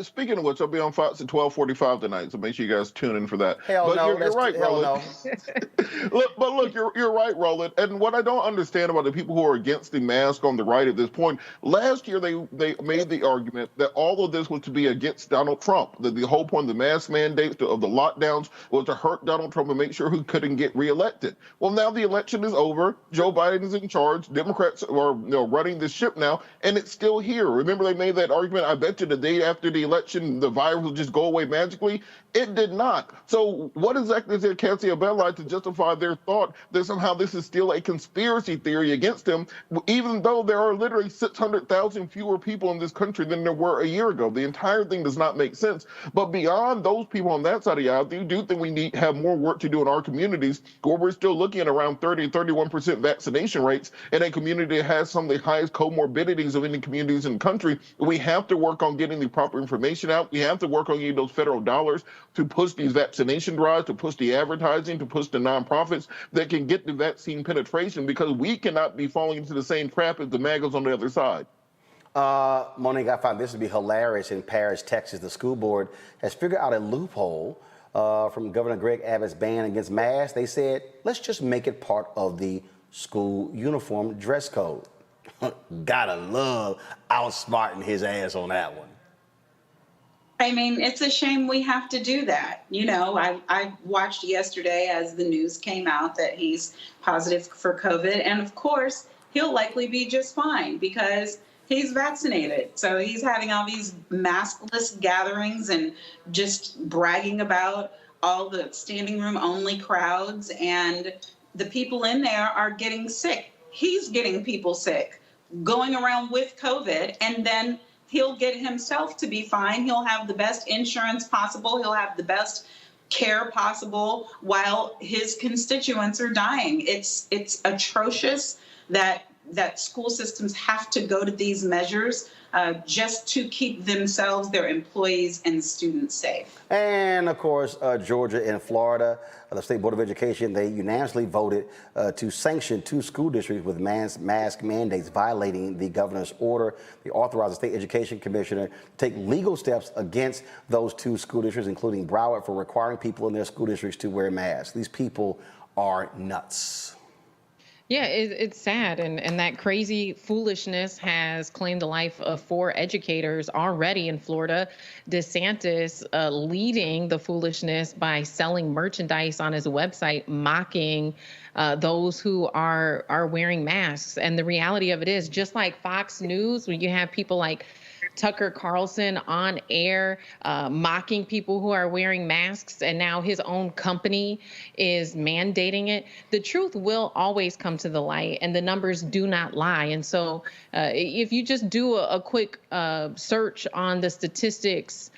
Speaking of which, I'll be on Fox at 12:45 tonight, so make sure you guys tune in for that. Hell but no, you're right, hell Roland. no. Look, you're right, Roland. And what I don't understand about the people who are against the mask on the right at this point, last year they made the argument that all of this was to be against Donald Trump. That the whole point of the mask mandates of the lockdowns was to hurt Donald Trump and make sure he couldn't get reelected. Well, now the election is over. Joe Biden is in charge. Democrats are running the ship now, and it's still here. Remember, they made that argument. I bet you the day after the election, the virus will just go away magically. It did not. So what exactly did Cassie Abella to justify their thought that somehow this is still a conspiracy theory against him, even though there are literally 600,000 fewer people in this country than there were a year ago? The entire thing does not make sense. But beyond those people on that side of the aisle, I do think we need to have more work to do in our communities, where we're still looking at around 30 and 31% vaccination rates in a community that has some of the highest comorbidities of any communities in the country. We have to work on getting the proper information out. We have to work on getting those federal dollars to push these vaccination drives, to push the advertising, to push the nonprofits that can get the vaccine penetration, because we cannot be falling into the same trap as the MAGAs on the other side. Monique, I find this to be hilarious. In Paris, Texas, the school board has figured out a loophole from Governor Greg Abbott's ban against masks. They said, let's just make it part of the school uniform dress code. Gotta love outsmarting his ass on that one. I mean, it's a shame we have to do that. You know, I watched yesterday as the news came out that he's positive for COVID. And of course, he'll likely be just fine because He's vaccinated. So he's having all these maskless gatherings and just bragging about all the standing room only crowds. And the people in there are getting sick. He's getting people sick, going around with COVID, and then he'll get himself to be fine. He'll have the best insurance possible. He'll have the best care possible while his constituents are dying. It's atrocious that school systems have to go to these measures just to keep themselves, their employees, and students safe. And of course, Georgia and Florida, the State Board of Education, they unanimously voted to sanction 2 school districts with mask mandates violating the governor's order. They authorized the State Education Commissioner to take legal steps against those 2 school districts, including Broward, for requiring people in their school districts to wear masks. These people are nuts. Yeah, it's sad. And that crazy foolishness has claimed the life of 4 educators already in Florida. DeSantis leading the foolishness by selling merchandise on his website, mocking those who are wearing masks. And the reality of it is, just like Fox News, when you have people like Tucker Carlson on air mocking people who are wearing masks, and now his own company is mandating it, the truth will always come to the light, and the numbers do not lie. And so if you just do a quick search on the statistics,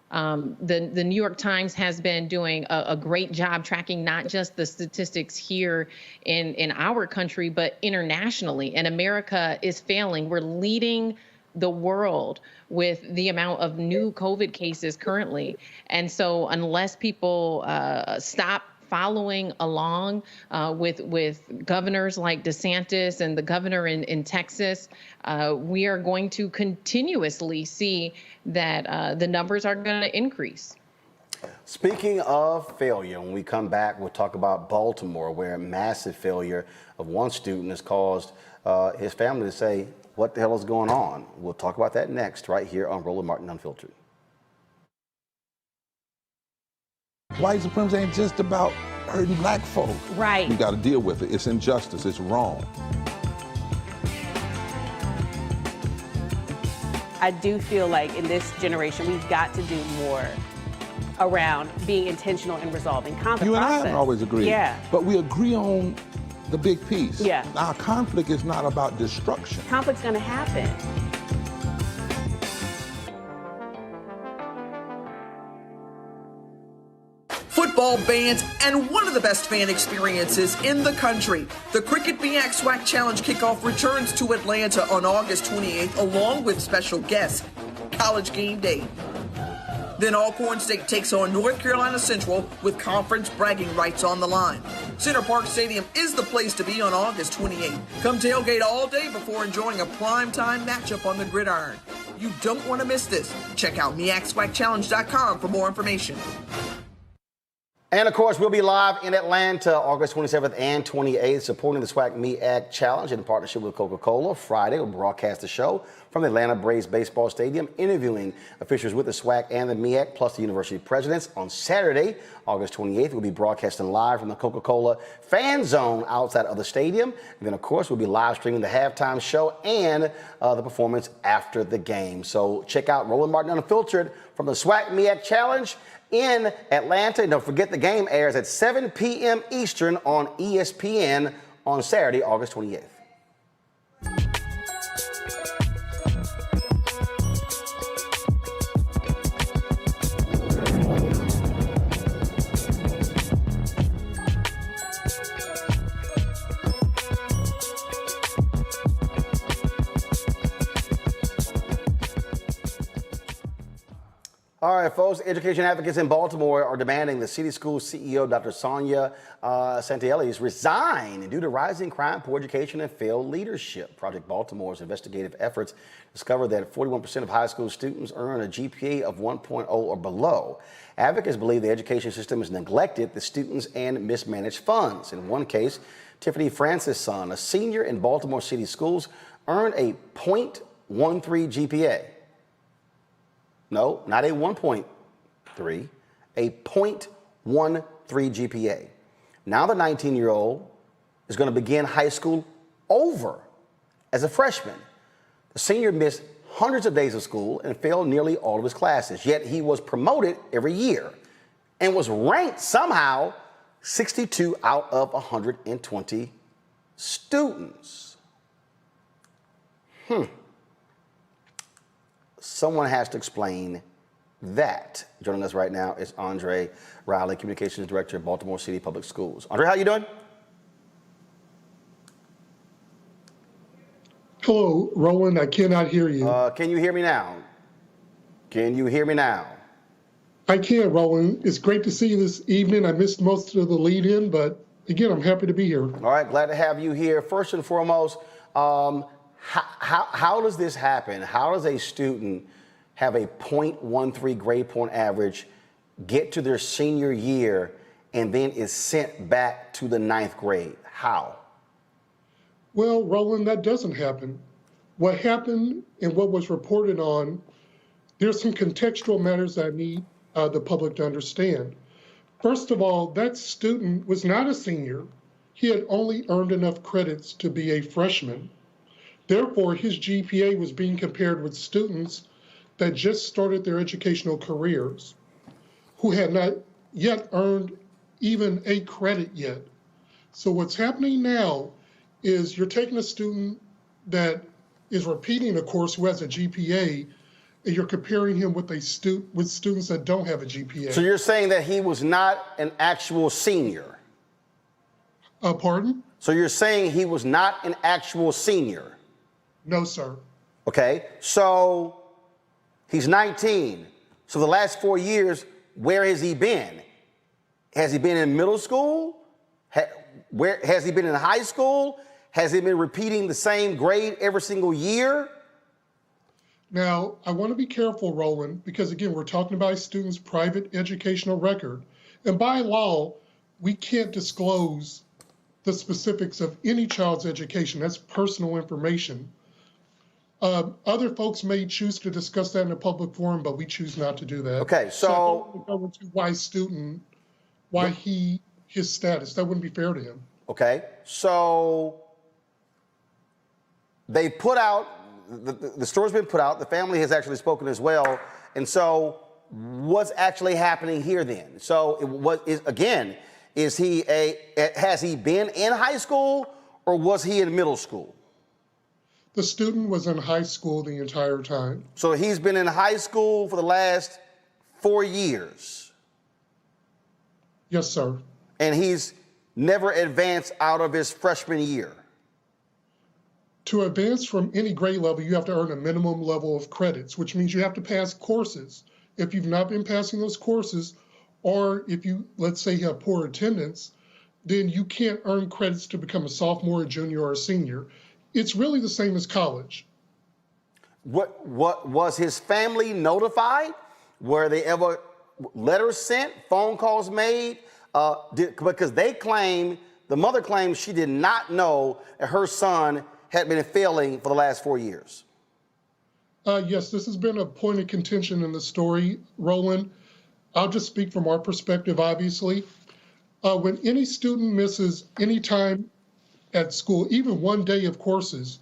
the New York Times has been doing a great job tracking not just the statistics here in our country, but internationally. And America is failing. We're leading the world with the amount of new COVID cases currently. And so unless people stop following along with governors like DeSantis and the governor in Texas, we are going to continuously see that the numbers are going to increase. Speaking of failure, when we come back, we'll talk about Baltimore, where a massive failure of one student has caused his family to say, what the hell is going on? We'll talk about that next, right here on Roland Martin Unfiltered. White supremacy ain't just about hurting black folk. Right. We got to deal with it. It's injustice. It's wrong. I do feel like in this generation, we've got to do more around being intentional in resolving conflict. You and I haven't always agreed. Yeah. But we agree on the big piece. Yeah. Our conflict is not about destruction. Conflict's going to happen. Football bans and one of the best fan experiences in the country. The Cricket MEAC SWAC Challenge kickoff returns to Atlanta on August 28th along with special guests, College Game Day. Then Alcorn State takes on North Carolina Central with conference bragging rights on the line. Center Park Stadium is the place to be on August 28th. Come tailgate all day before enjoying a primetime matchup on the gridiron. You don't want to miss this. Check out MEACSWACChallenge.com for more information. And of course, we'll be live in Atlanta August 27th and 28th, supporting the SWAC MEAC Challenge in partnership with Coca-Cola. Friday, we'll broadcast the show from the Atlanta Braves Baseball Stadium, interviewing officials with the SWAC and the MEAC, plus the university presidents. On Saturday, August 28th, we'll be broadcasting live from the Coca-Cola Fan Zone outside of the stadium. And then, of course, we'll be live streaming the halftime show and the performance after the game. So check out Roland Martin Unfiltered from the SWAC MEAC Challenge in Atlanta. And don't forget, the game airs at 7 p.m. Eastern on ESPN on Saturday, August 28th. All right, folks, education advocates in Baltimore are demanding the city school CEO, Dr. Sonia Santellis, resign due to rising crime, poor education, and failed leadership. Project Baltimore's investigative efforts discovered that 41% of high school students earn a GPA of 1.0 or below. Advocates believe the education system has neglected the students and mismanaged funds. In one case, Tiffany Francis' son, a senior in Baltimore City Schools, earned a .13 GPA. No, not a 1.3, a .13 GPA. Now the 19-year-old is going to begin high school over as a freshman. The senior missed hundreds of days of school and failed nearly all of his classes, yet he was promoted every year and was ranked somehow 62 out of 120 students. Someone has to explain that. Joining us right now is Andre Riley, Communications Director at Baltimore City Public Schools. Andre, how you doing? Hello, Roland. I cannot hear you. Can you hear me now? Can you hear me now? I can, Roland. It's great to see you this evening. I missed most of the lead-in, but again, I'm happy to be here. All right, glad to have you here. First and foremost, how does this happen? How does a student have a .13 grade point average, get to their senior year, and then is sent back to the 9th grade? How? Well, Roland, that doesn't happen. What happened and what was reported on, there's some contextual matters that I need the public to understand. First of all, that student was not a senior. He had only earned enough credits to be a freshman. Therefore, his GPA was being compared with students that just started their educational careers, who had not yet earned even a credit yet. So what's happening now is you're taking a student that is repeating a course who has a GPA, and you're comparing him with students that don't have a GPA. So you're saying that he was not an actual senior? Pardon? So you're saying he was not an actual senior? No, sir. Okay, so he's 19. So the last 4 years, where has he been? Has he been in middle school? Where has he been in high school? Has he been repeating the same grade every single year? Now, I want to be careful, Roland, because again, we're talking about a student's private educational record. And by law, we can't disclose the specifics of any child's education. That's personal information. Other folks may choose to discuss that in a public forum, but we choose not to do that. Okay, so I don't want to go into why his status. That wouldn't be fair to him. Okay, so they put out, the story's been put out, the family has actually spoken as well, and so what's actually happening here then? So has he been in high school or was he in middle school? The student was in high school the entire time. So he's been in high school for the last 4 years? Yes, sir. And he's never advanced out of his freshman year? To advance from any grade level, you have to earn a minimum level of credits, which means you have to pass courses. If you've not been passing those courses, or if you, let's say, have poor attendance, then you can't earn credits to become a sophomore, a junior, or a senior. It's really the same as college. What was his family notified? Were they ever letters sent, phone calls made? Because the mother claims she did not know that her son had been failing for the last 4 years. Yes, this has been a point of contention in the story, Roland. I'll just speak from our perspective, obviously. When any student misses any time at school, even 1 day of courses,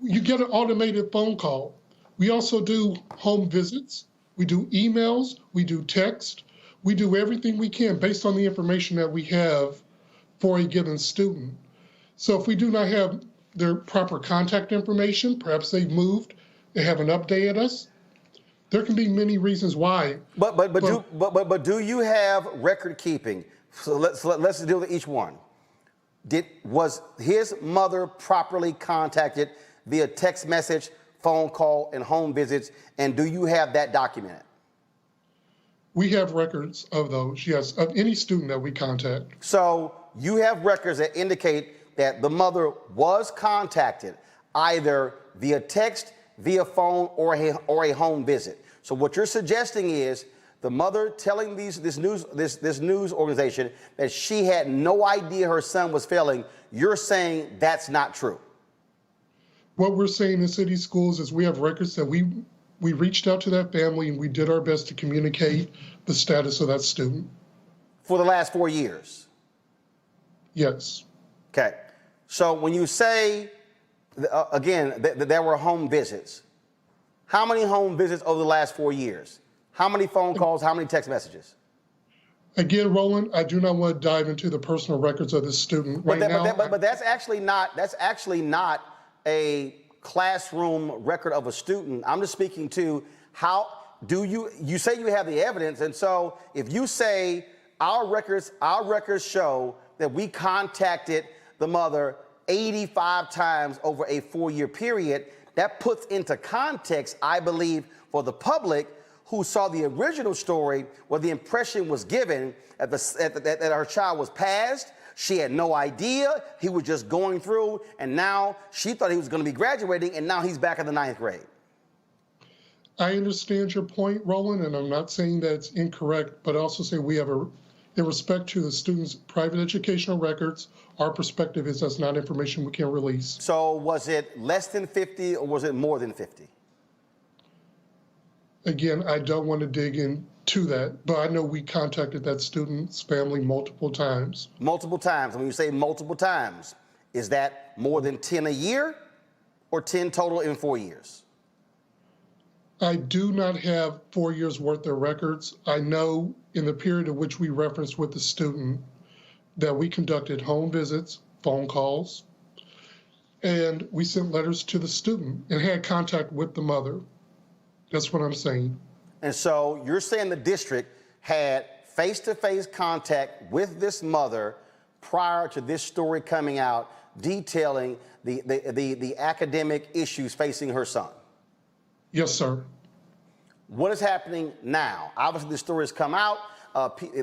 you get an automated phone call. We also do home visits. We do emails. We do text. We do everything we can based on the information that we have for a given student. So if we do not have their proper contact information, perhaps they've moved, they haven't updated us, there can be many reasons why. But do you have record keeping? So let's deal with each one. Was his mother properly contacted via text message, phone call, and home visits? And do you have that documented? We have records of those, yes, of any student that we contact. So you have records that indicate that the mother was contacted either via text, via phone, or a home visit. So what you're suggesting is the mother telling this news organization that she had no idea her son was failing. You're saying that's not true. What we're saying in city schools is we have records that we reached out to that family and we did our best to communicate the status of that student. For the last 4 years? Yes. Okay. So when you say again, there were home visits. How many home visits over the last 4 years? How many phone calls? How many text messages? Again, Roland, I do not want to dive into the personal records of this student right now. But that's actually not a classroom record of a student. I'm just speaking to how do you say you have the evidence, and so if you say our records show that we contacted the mother 85 times over a 4-year period, that puts into context, I believe, for the public who saw the original story where the impression was given that her child was passed. She had no idea. He was just going through, and now she thought he was going to be graduating, and now he's back in the 9th grade. I understand your point, Roland, and I'm not saying that it's incorrect, but I also say we have in respect to the student's private educational records, our perspective is that's not information we can release. So was it less than 50 or was it more than 50? Again, I don't want to dig into that, but I know we contacted that student's family multiple times. Multiple times. And when you say multiple times, is that more than 10 a year or 10 total in 4 years? I do not have 4 years worth of records. I know in the period of which we referenced with the student that we conducted home visits, phone calls, and we sent letters to the student and had contact with the mother. That's what I'm saying. And so you're saying the district had face-to-face contact with this mother prior to this story coming out, detailing the academic issues facing her son? Yes, sir. What is happening now? Obviously, the story has come out.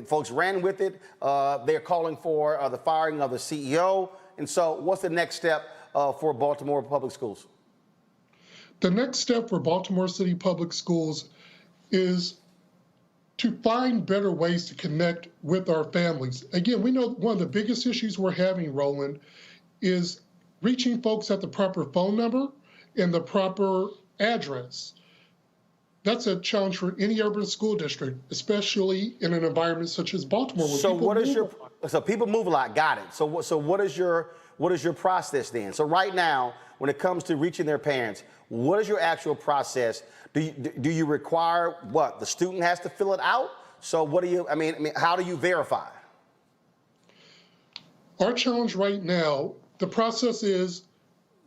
Folks ran with it. They're calling for the firing of the CEO. And so what's the next step for Baltimore Public Schools? The next step for Baltimore City Public Schools is to find better ways to connect with our families. Again, we know one of the biggest issues we're having, Roland, is reaching folks at the proper phone number and the proper address. That's a challenge for any urban school district, especially in an environment such as Baltimore. Where so people move a lot? Got it. So what is your process then? So right now, when it comes to reaching their parents, what is your actual process? Do you require what? The student has to fill it out? So what do you, I mean, how do you verify? Our challenge right now, the process is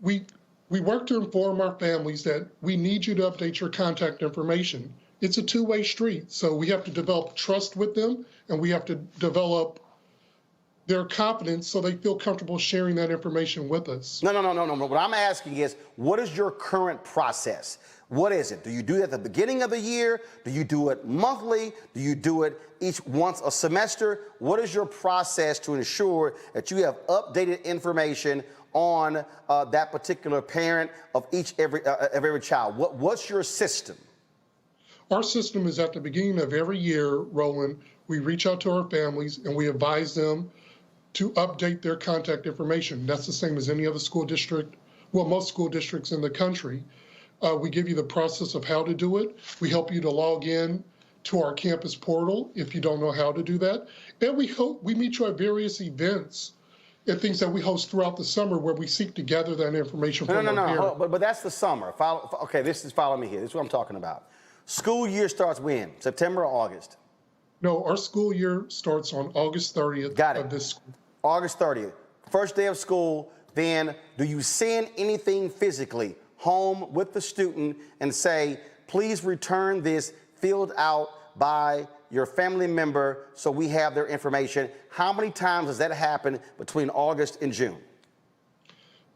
we work to inform our families that we need you to update your contact information. It's a two-way street. So we have to develop trust with them, and we have to develop their confidence so they feel comfortable sharing that information with us. No. What I'm asking is, what is your current process? What is it? Do you do it at the beginning of the year? Do you do it monthly? Do you do it once a semester? What is your process to ensure that you have updated information on that particular parent of every child? What's your system? Our system is at the beginning of every year, Roland, we reach out to our families and we advise them to update their contact information. That's the same as any other school district, well, most school districts in the country. We give you the process of how to do it. We help you to log in to our campus portal if you don't know how to do that. And we meet you at various events and things that we host throughout the summer where we seek to gather that information from our parents. But that's the summer. Okay, follow me here. This is what I'm talking about. School year starts when? September or August? No, our school year starts on August 30th of this school. August 30th. First day of school, then do you send anything physically home with the student and say, please return this filled out by your family member so we have their information? How many times does that happen between August and June?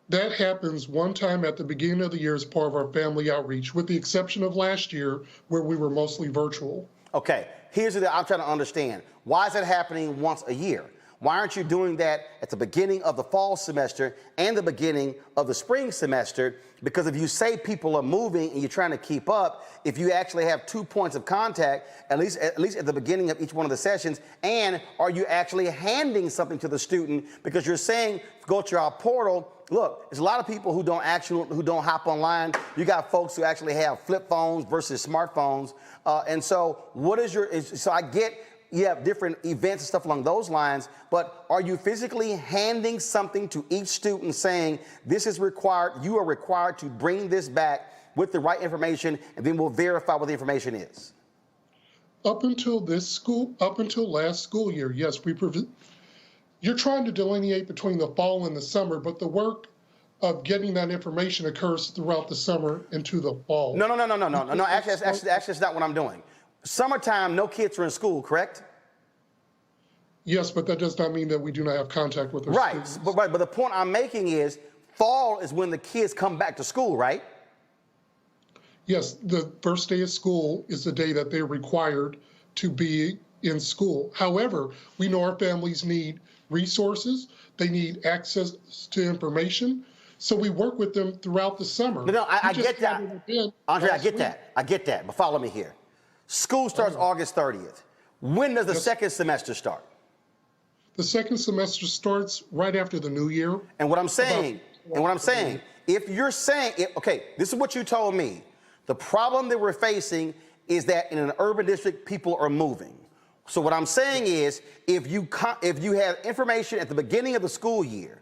That happens one time at the beginning of the year as part of our family outreach, with the exception of last year where we were mostly virtual. Okay, here's the I'm trying to understand. Why is that happening once a year? Why aren't you doing that at the beginning of the fall semester and the beginning of the spring semester? Because if you say people are moving and you're trying to keep up, if you actually have 2 points of contact, at least at the beginning of each one of the sessions, and are you actually handing something to the student? Because you're saying, go to our portal. Look, there's a lot of people who don't hop online. You got folks who actually have flip phones versus smartphones. And so what is so I get you have different events and stuff along those lines, but are you physically handing something to each student saying, this is required, you are required to bring this back with the right information, and then we'll verify what the information is? Up until last school year, yes, you're trying to delineate between the fall and the summer, but the work of getting that information occurs throughout the summer into the fall. No. Actually, that's not what I'm doing. Summertime, no kids are in school, correct? Yes, but that does not mean that we do not have contact with our students. But the point I'm making is, fall is when the kids come back to school, right? Yes, the first day of school is the day that they're required to be in school. However, we know our families need resources, they need access to information, so we work with them throughout the summer. No, I get that. Andre, I get that, but follow me here. School starts August 30th. When does the second semester start? The second semester starts right after the new year. And what I'm saying, if you're saying, okay, this is what you told me. The problem that we're facing is that in an urban district, people are moving. So what I'm saying is, if you have information at the beginning of the school year,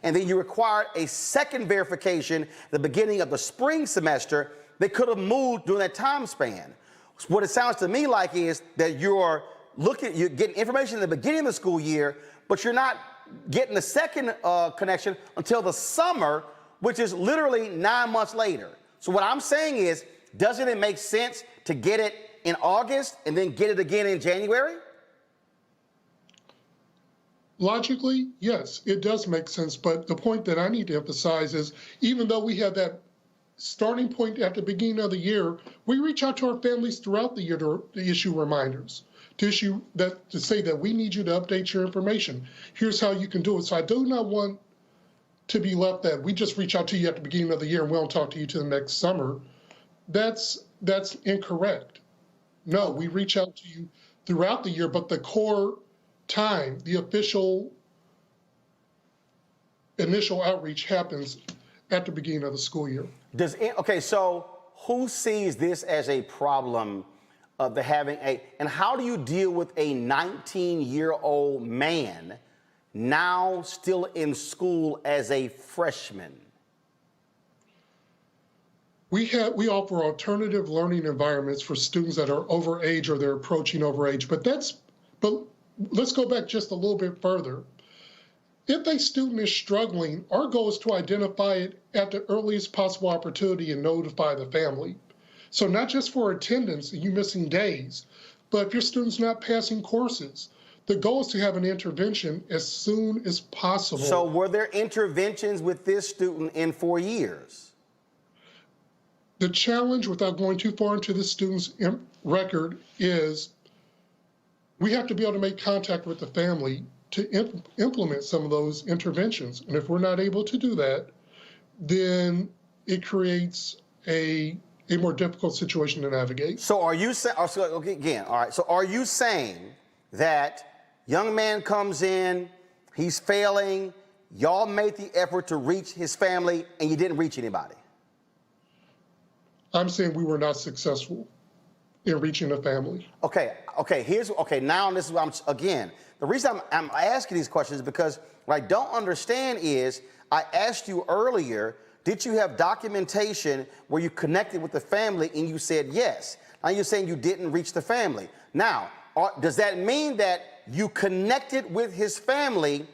and then you require a second verification at the beginning of the spring semester, they could have moved during that time span. What it sounds to me like is that you're getting information in the beginning of the school year, but you're not getting the second connection until the summer, which is literally 9 months later. So what I'm saying is, doesn't it make sense to get it in August and then get it again in January? Logically, yes, it does make sense. But the point that I need to emphasize is, even though we have that starting point at the beginning of the year, we reach out to our families throughout the year to issue reminders, to say that we need you to update your information. Here's how you can do it. So I do not want to be left that we just reach out to you at the beginning of the year and we don't talk to you till the next summer. That's incorrect. No, we reach out to you throughout the year, but the core time, the official initial outreach happens at the beginning of the school year. Okay, so who sees this as a problem of and how do you deal with a 19-year-old man now still in school as a freshman? We offer alternative learning environments for students that are over age or they're approaching over age, but let's go back just a little bit further. If a student is struggling, our goal is to identify it at the earliest possible opportunity and notify the family. So not just for attendance and you missing days, but if your student's not passing courses, the goal is to have an intervention as soon as possible. So were there interventions with this student in 4 years? The challenge, without going too far into the student's record, is we have to be able to make contact with the family to implement some of those interventions. And if we're not able to do that, then it creates a more difficult situation to navigate. So are you saying, okay, again, all right, so are you saying that young man comes in, he's failing, y'all made the effort to reach his family and you didn't reach anybody? I'm saying we were not successful in reaching a family. Okay, now this is what the reason I'm asking these questions is because what I don't understand is, I asked you earlier, did you have documentation where you connected with the family and you said yes. Now you're saying you didn't reach the family. Now, does that mean that you connected with his family,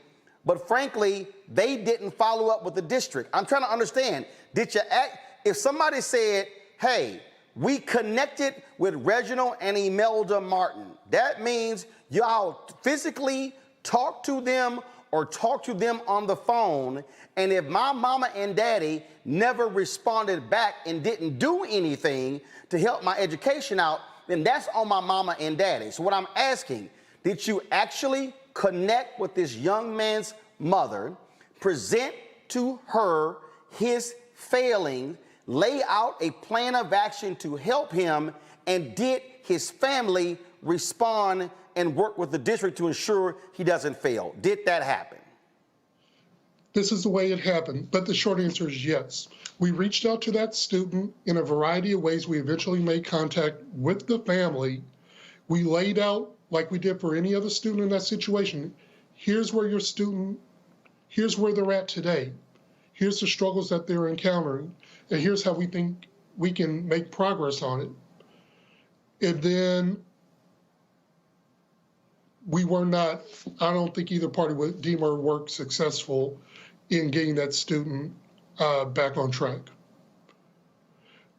but frankly, they didn't follow up with the district? I'm trying to understand, if somebody said, hey, we connected with Reginald and Imelda Martin, that means y'all physically talk to them or talk to them on the phone, and if my mama and daddy never responded back and didn't do anything to help my education out, then that's on my mama and daddy. So what I'm asking, did you actually connect with this young man's mother, present to her his failing, lay out a plan of action to help him, and did his family respond and work with the district to ensure he doesn't fail? Did that happen? This is the way it happened, but the short answer is yes. We reached out to that student in a variety of ways. We eventually made contact with the family. We laid out like we did for any other student in that situation. Here's where they're at today. Here's the struggles that they're encountering, and here's how we think we can make progress on it. And then we were not, I don't think either party would deem our work successful in getting that student back on track.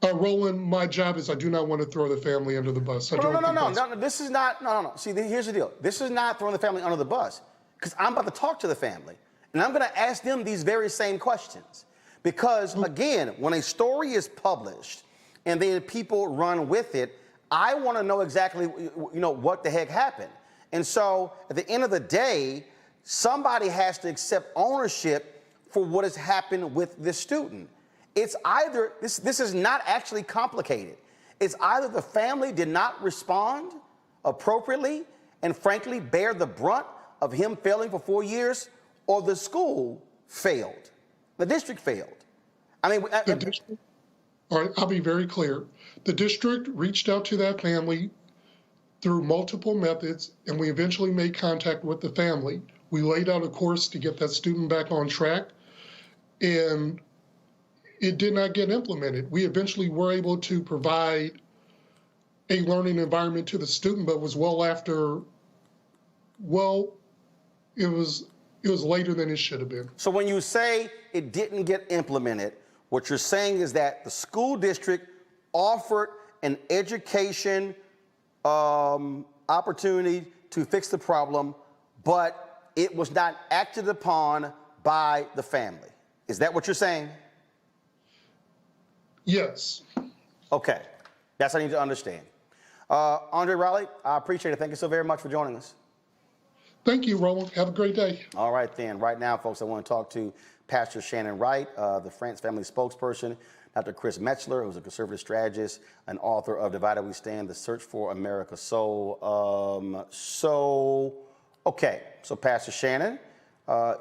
Roland, my job is I do not want to throw the family under the bus. No. This is not, no. See, here's the deal. This is not throwing the family under the bus, because I'm about to talk to the family, and I'm going to ask them these very same questions. Because, again, when a story is published and then people run with it, I want to know exactly, what the heck happened. And so, at the end of the day, somebody has to accept ownership for what has happened with this student. It's either, this is not actually complicated. It's either the family did not respond appropriately and frankly bear the brunt of him failing for 4 years, or the school failed. The district failed. I mean, all right, I'll be very clear. The district reached out to that family through multiple methods, and we eventually made contact with the family. We laid out a course to get that student back on track, and it did not get implemented. We eventually were able to provide a learning environment to the student, but it was it was later than it should have been. So when you say it didn't get implemented, what you're saying is that the school district offered an education opportunity to fix the problem, but it was not acted upon by the family. Is that what you're saying? Yes. Okay. That's what I need to understand. Andre Raleigh, I appreciate it. Thank you so very much for joining us. Thank you, Roland. Have a great day. All right, then. Right now, folks, I want to talk to Pastor Shannon Wright, the France family spokesperson, Dr. Chris Metzler, who's a conservative strategist and author of Divided We Stand, The Search for America's Soul. Okay. So, Pastor Shannon,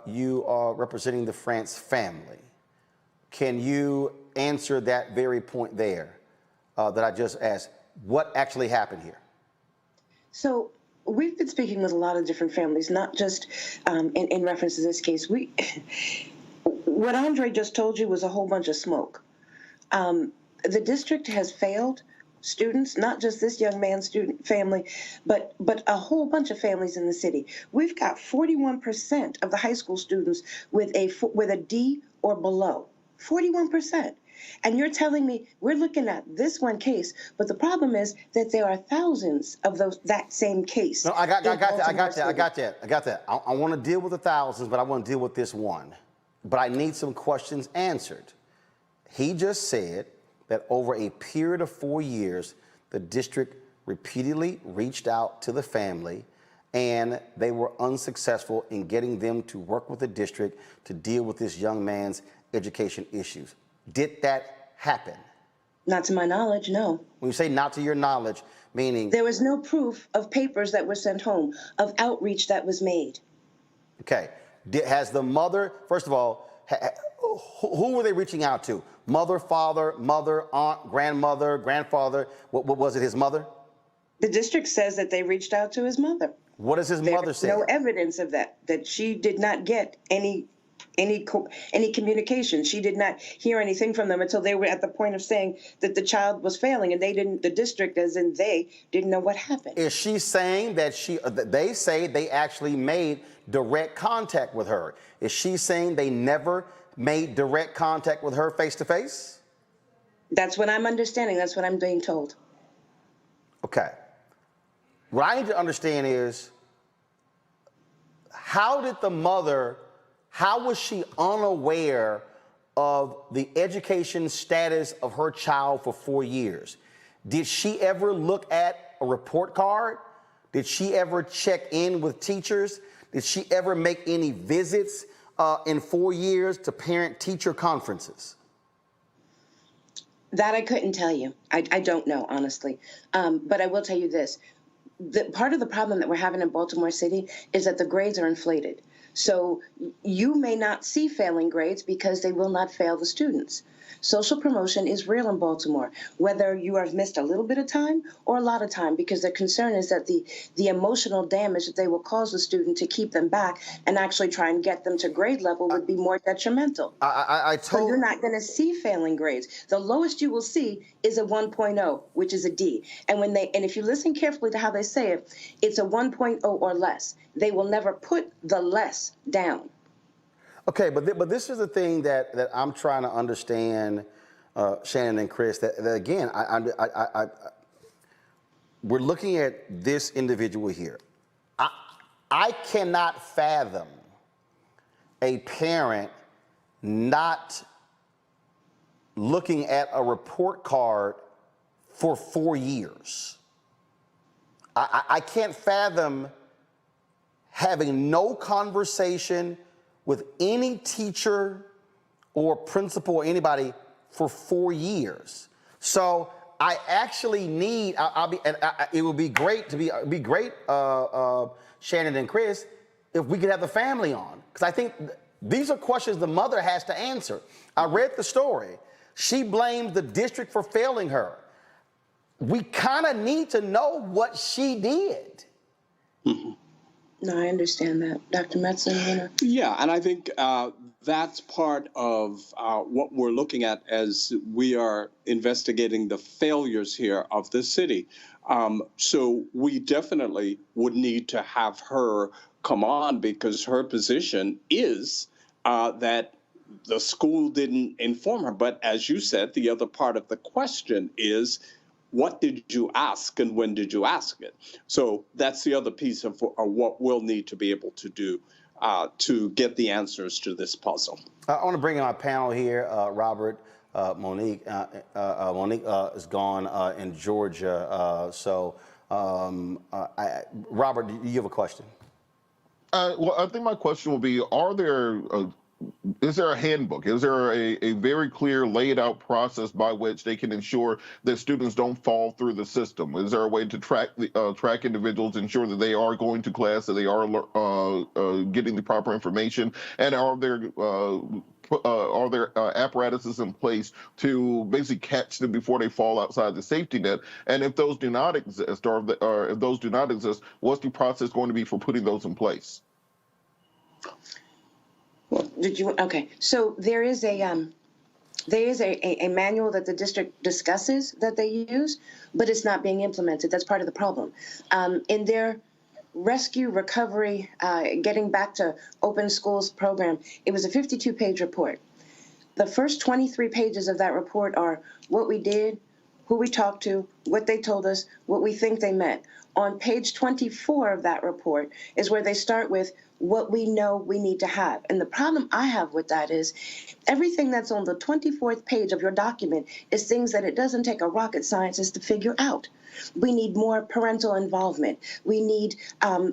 you are representing the France family. Can you answer that very point there that I just asked? What actually happened here? So we've been speaking with a lot of different families, not just in reference to this case. What Andre just told you was a whole bunch of smoke. The district has failed students, not just this young man's student family, but a whole bunch of families in the city. We've got 41% of the high school students with a D or below. 41%. And you're telling me we're looking at this one case, but the problem is that there are thousands of that same case. No, I got that. I want to deal with the thousands, but I want to deal with this one. But I need some questions answered. He just said that over a period of 4 years, the district repeatedly reached out to the family, and they were unsuccessful in getting them to work with the district to deal with this young man's education issues. Did that happen? Not to my knowledge, no. When you say not to your knowledge, meaning? There was no proof of papers that were sent home, of outreach that was made. Okay. Has the mother, first of all, who were they reaching out to? Mother, father, aunt, grandmother, grandfather? What was it, his mother? The district says that they reached out to his mother. What does his mother say? No evidence of that she did not get any communication. She did not hear anything from them until they were at the point of saying that the child was failing, and the district, as in they, didn't know what happened. Is she saying that they say they actually made direct contact with her? Is she saying they never made direct contact with her face to face? That's what I'm understanding. That's what I'm being told. Okay. What I need to understand is, how was she unaware of the education status of her child for 4 years? Did she ever look at a report card? Did she ever check in with teachers? Did she ever make any visits in 4 years to parent-teacher conferences? That I couldn't tell you. I don't know, honestly. But I will tell you this. Part of the problem that we're having in Baltimore City is that the grades are inflated. So you may not see failing grades because they will not fail the students. Social promotion is real in Baltimore, whether you have missed a little bit of time or a lot of time, because the concern is that the emotional damage that they will cause the student to keep them back and actually try and get them to grade level would be more detrimental. So you're not going to see failing grades. The lowest you will see is a 1.0, which is a D. And if you listen carefully to how they say it, it's a 1.0 or less. They will never put the less down. Okay, but this is the thing that I'm trying to understand, Shannon and Chris. That again, we're looking at this individual here. I cannot fathom a parent not looking at a report card for 4 years. I can't fathom having no conversation with any teacher or principal or anybody for 4 years. So I actually need. It would be great Shannon and Chris, if we could have the family on, because I think these are questions the mother has to answer. I read the story. She blamed the district for failing her. We kind of need to know what she did. Mm-hmm. No, I understand that. Dr. Metzen, Yeah, and I think that's part of what we're looking at as we are investigating the failures here of the city. So we definitely would need to have her come on, because her position is that the school didn't inform her. But as you said, the other part of the question is, what did you ask and when did you ask it? So that's the other piece of what we'll need to be able to do to get the answers to this puzzle. I want to bring in our panel here, Robert, Monique. Monique is gone in Georgia. Robert, do you have a question? Well, I think my question will be, is there a handbook? Is there a very clear laid out process by which they can ensure that students don't fall through the system? Is there a way to track individuals, ensure that they are going to class, that they are getting the proper information? And are there apparatuses in place to basically catch them before they fall outside the safety net? And if those do not exist, or if those do not exist, what's the process going to be for putting those in place? Okay, so there is a manual that the district discusses that they use, but it's not being implemented. That's part of the problem. In their rescue, recovery, getting back to open schools program, it was a 52-page report. The first 23 pages of that report are what we did, who we talked to, what they told us, what we think they meant. On page 24 of that report is where they start with what we know we need to have. And the problem I have with that is everything that's on the 24th page of your document is things that it doesn't take a rocket scientist to figure out. We need more parental involvement. We need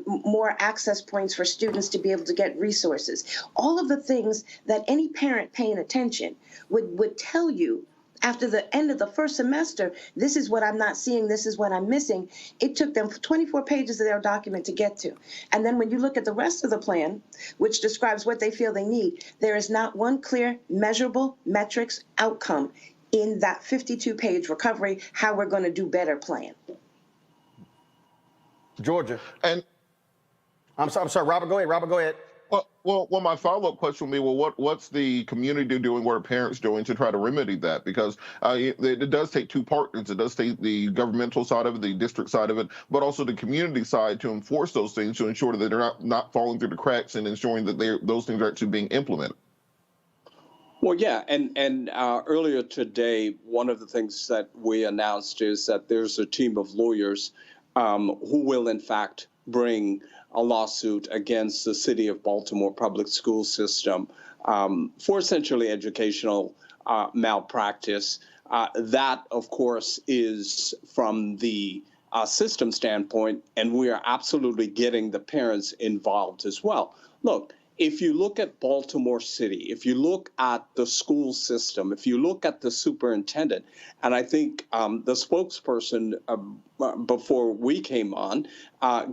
more access points for students to be able to get resources. All of the things that any parent paying attention would tell you after the end of the first semester, this is what I'm not seeing, this is what I'm missing. It took them 24 pages of their document to get to. And then when you look at the rest of the plan, which describes what they feel they need, there is not one clear, measurable metrics outcome in that 52-page recovery, how we're going to do better plan. Georgia. And I'm sorry, Robert, go ahead. Well, my follow-up question will be, well, what's the community doing, what are parents doing to try to remedy that? Because it does take two partners. It does take the governmental side of it, the district side of it, but also the community side to enforce those things, to ensure that they're not falling through the cracks, and ensuring that those things are actually being implemented. Well, yeah, and earlier today, one of the things that we announced is that there's a team of lawyers who will, in fact, bring a lawsuit against the City of Baltimore public school system for essentially educational malpractice. That, of course, is from the system standpoint, and we are absolutely getting the parents involved as well. Look, if you look at Baltimore City, if you look at the school system, if you look at the superintendent, and I think the spokesperson before we came on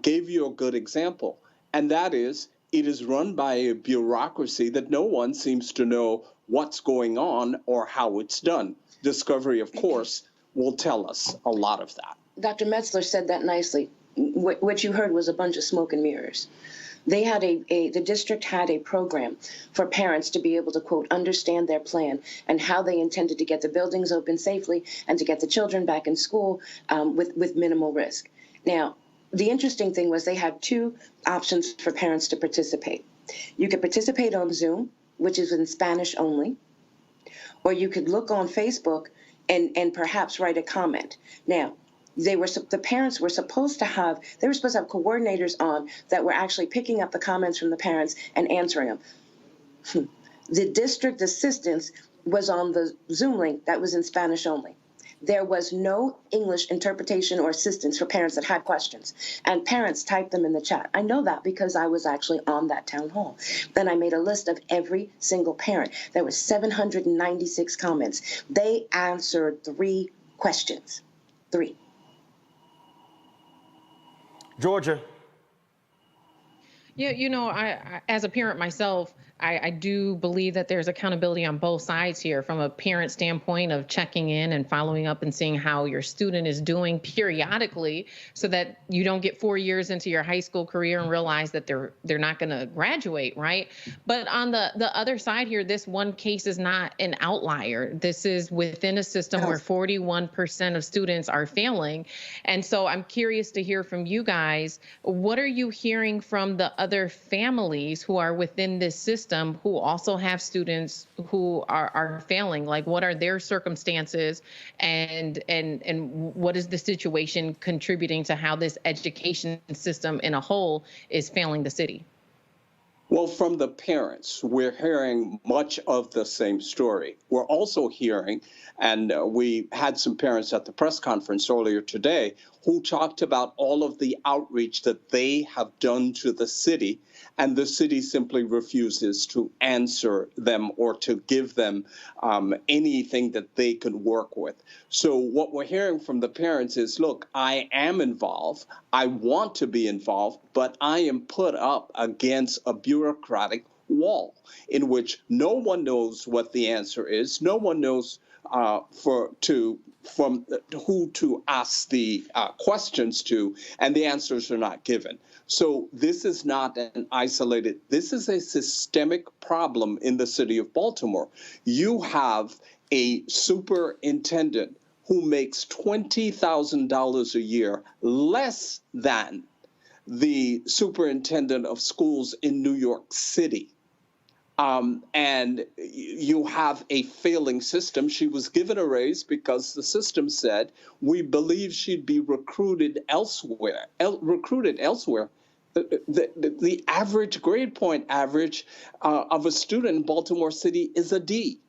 gave you a good example, and that is it is run by a bureaucracy that no one seems to know what's going on or how it's done. Discovery, of course, will tell us a lot of that. Dr. Metzler said that nicely. What you heard was a bunch of smoke and mirrors. They had the district had a program for parents to be able to, quote, understand their plan and how they intended to get the buildings open safely and to get the children back in school with minimal risk. Now, the interesting thing was they had two options for parents to participate. You could participate on Zoom, which is in Spanish only, or you could look on Facebook and perhaps write a comment. Now, the parents were supposed to have coordinators on that were actually picking up the comments from the parents and answering them. The district assistance was on the Zoom link that was in Spanish only. There was no English interpretation or assistance for parents that had questions, and parents typed them in the chat. I know that because I was actually on that town hall. Then I made a list of every single parent. There were 796 comments. They answered 3 questions. 3. Georgia. Yeah, I as a parent myself, I do believe that there's accountability on both sides here from a parent standpoint of checking in and following up and seeing how your student is doing periodically so that you don't get 4 years into your high school career and realize that they're not going to graduate, right? But on the other side here, this one case is not an outlier. This is within a system where 41% of students are failing. And so I'm curious to hear from you guys, what are you hearing from the other families who are within this system who also have students who are failing? Like, what are their circumstances and what is the situation contributing to how this education system in a whole is failing the city? Well, from the parents, we're hearing much of the same story. We're also hearing, and we had some parents at the press conference earlier today who talked about all of the outreach that they have done to the city, and the city simply refuses to answer them or to give them anything that they could work with. So what we're hearing from the parents is, look, I am involved. I want to be involved, but I am put up against a bureaucratic wall in which no one knows what the answer is. No one knows from who to ask the questions to, and the answers are not given. So this is not an isolated, this is a systemic problem in the city of Baltimore. You have a superintendent who makes $20,000 a year, less than the superintendent of schools in New York City. And you have a failing system. She was given a raise because the system said, we believe she'd be recruited elsewhere. The average grade point average of a student in Baltimore City is a D.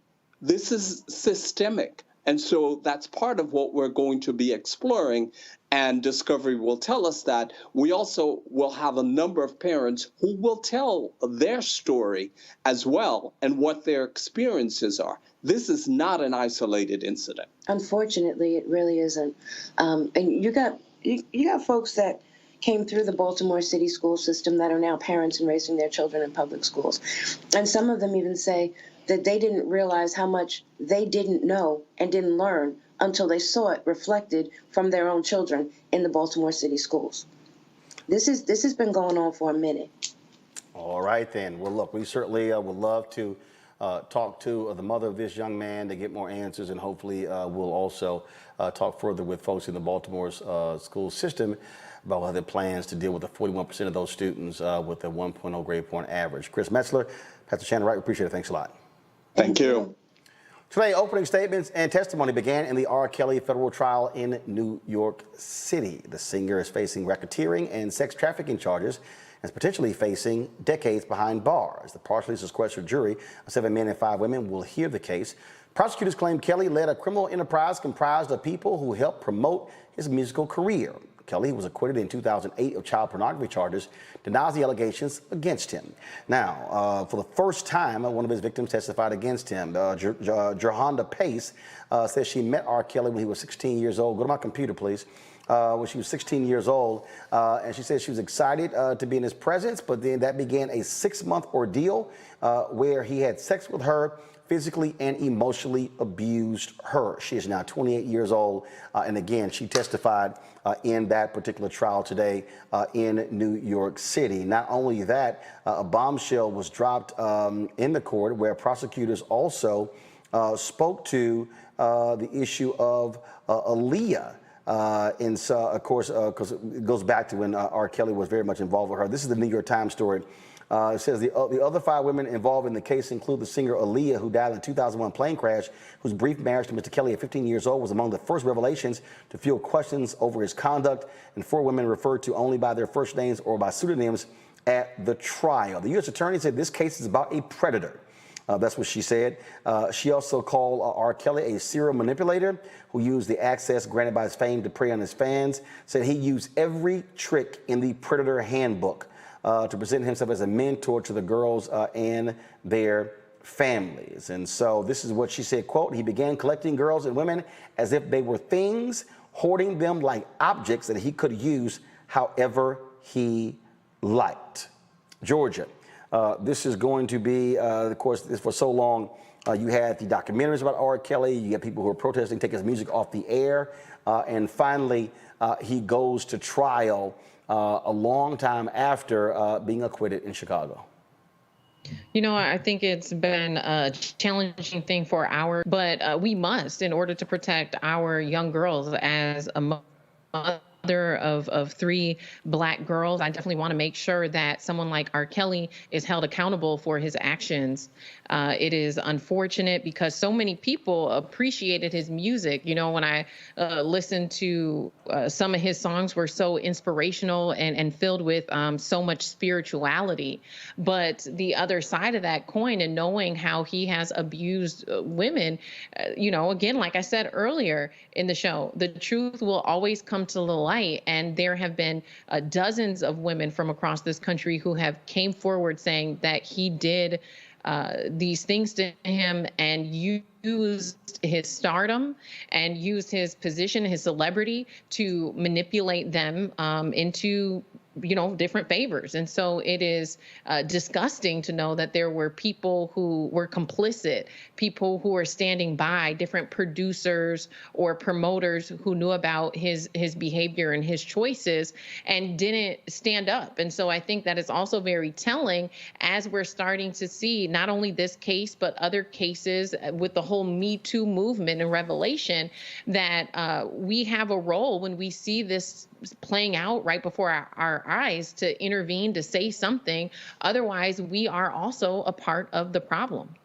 This is systemic. And so that's part of what we're going to be exploring. And Discovery will tell us that. We also will have a number of parents who will tell their story as well and what their experiences are. This is not an isolated incident. Unfortunately, it really isn't. And you got folks that came through the Baltimore City school system that are now parents and raising their children in public schools. And some of them even say that they didn't realize how much they didn't know and didn't learn until they saw it reflected from their own children in the Baltimore City schools. This has been going on for a minute. All right, then. Well, look, we certainly would love to talk to the mother of this young man to get more answers, and hopefully we'll also talk further with folks in the Baltimore's school system about what their plans to deal with the 41% of those students with a 1.0 grade point average. Chris Metzler, Pastor Shannon Wright, we appreciate it. Thanks a lot. Thank you. Today, opening statements and testimony began in the R. Kelly federal trial in New York City. The singer is facing racketeering and sex trafficking charges and is potentially facing decades behind bars. The partially sequestered jury of 7 men and 5 women will hear the case. Prosecutors claim Kelly led a criminal enterprise comprised of people who helped promote his musical career. Kelly, who was acquitted in 2008 of child pornography charges, denies the allegations against him. Now, for the first time, one of his victims testified against him. Jerhonda Pace says she met R. Kelly when he was 16 years old. Go to my computer, please. When she was 16 years old, and she said she was excited to be in his presence, but then that began a 6-month ordeal where he had sex with her, physically and emotionally abused her. She is now 28 years old, and again, she testified in that particular trial today in New York City. Not only that, a bombshell was dropped in the court where prosecutors also spoke to the issue of Aaliyah. And so, of course, because it goes back to when R. Kelly was very much involved with her. This is the New York Times story. It says the other 5 women involved in the case include the singer Aaliyah, who died in a 2001 plane crash, whose brief marriage to Mr. Kelly at 15 years old was among the first revelations to fuel questions over his conduct, and 4 women referred to only by their first names or by pseudonyms at the trial. The U.S. attorney said this case is about a predator. That's what she said. She also called R. Kelly a serial manipulator who used the access granted by his fame to prey on his fans, said he used every trick in the Predator handbook to present himself as a mentor to the girls and their families. And so this is what she said, quote, he began collecting girls and women as if they were things, hoarding them like objects that he could use however he liked. Georgia. This is going to be, of course, for so long, you had the documentaries about R. Kelly. You have people who are protesting, take his music off the air. And finally, he goes to trial a long time after being acquitted in Chicago. You know, I think it's been a challenging thing for but we must, in order to protect our young girls as a mother of 3 Black girls, I definitely want to make sure that someone like R. Kelly is held accountable for his actions. It is unfortunate because so many people appreciated his music. You know, when I listened to some of his songs were so inspirational and filled with so much spirituality. But the other side of that coin, and knowing how he has abused women, you know, again, like I said earlier in the show, the truth will always come to the light. And there have been dozens of women from across this country who have came forward saying that he did these things to him and used his stardom and used his position, his celebrity to manipulate them into, you know, different favors. And so it is disgusting to know that there were people who were complicit, people who were standing by, different producers or promoters who knew about his behavior and his choices and didn't stand up. And so I think that is also very telling as we're starting to see not only this case, but other cases with the whole Me Too movement and revelation that we have a role when we see this playing out right before our eyes to intervene, to say something. Otherwise, we are also a part of the problem.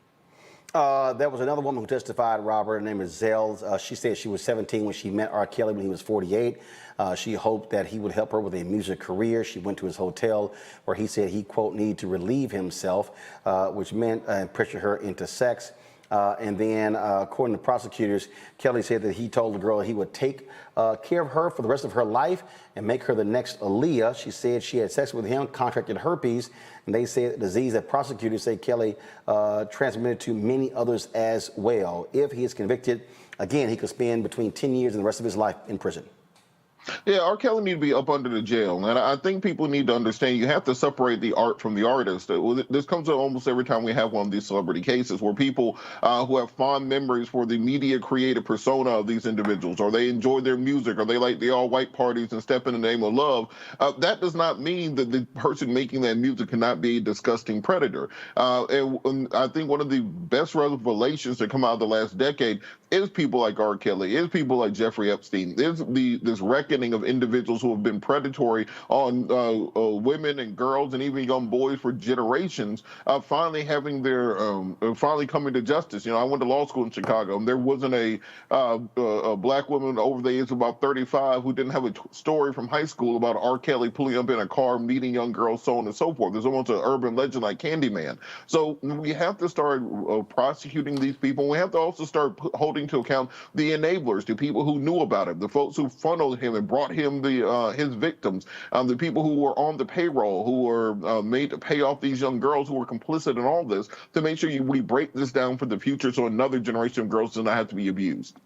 There was another woman who testified, Robert. Her name is Zales. She said she was 17 when she met R. Kelly when he was 48. She hoped that he would help her with a music career. She went to his hotel where he said he, quote, needed to relieve himself, which meant pressure her into sex. And then, according to prosecutors, Kelly said that he told the girl he would take care of her for the rest of her life and make her the next Aaliyah. She said she had sex with him, contracted herpes, and they said the disease that prosecutors say Kelly transmitted to many others as well. If he is convicted, again, he could spend between 10 years and the rest of his life in prison. Yeah, R. Kelly need to be up under the jail. And I think people need to understand you have to separate the art from the artist. This comes up almost every time we have one of these celebrity cases where people who have fond memories for the media created persona of these individuals, or they enjoy their music, or they like the all-white parties and step in the name of love. That does not mean that the person making that music cannot be a disgusting predator. And I think one of the best revelations that come out of the last decade is people like R. Kelly, is people like Jeffrey Epstein, is this reckoning of individuals who have been predatory on women and girls and even young boys for generations, finally having their, finally coming to justice. You know, I went to law school in Chicago, and there wasn't a black woman over the age of about 35 who didn't have a story from high school about R. Kelly pulling up in a car, meeting young girls, so on and so forth. There's almost an urban legend like Candyman. So we have to start prosecuting these people. We have to also start holding to account the enablers, the people who knew about it, the folks who funneled him and that brought him his victims, the people who were on the payroll, who were made to pay off these young girls who were complicit in all this, to make sure we break this down for the future so another generation of girls does not have to be abused.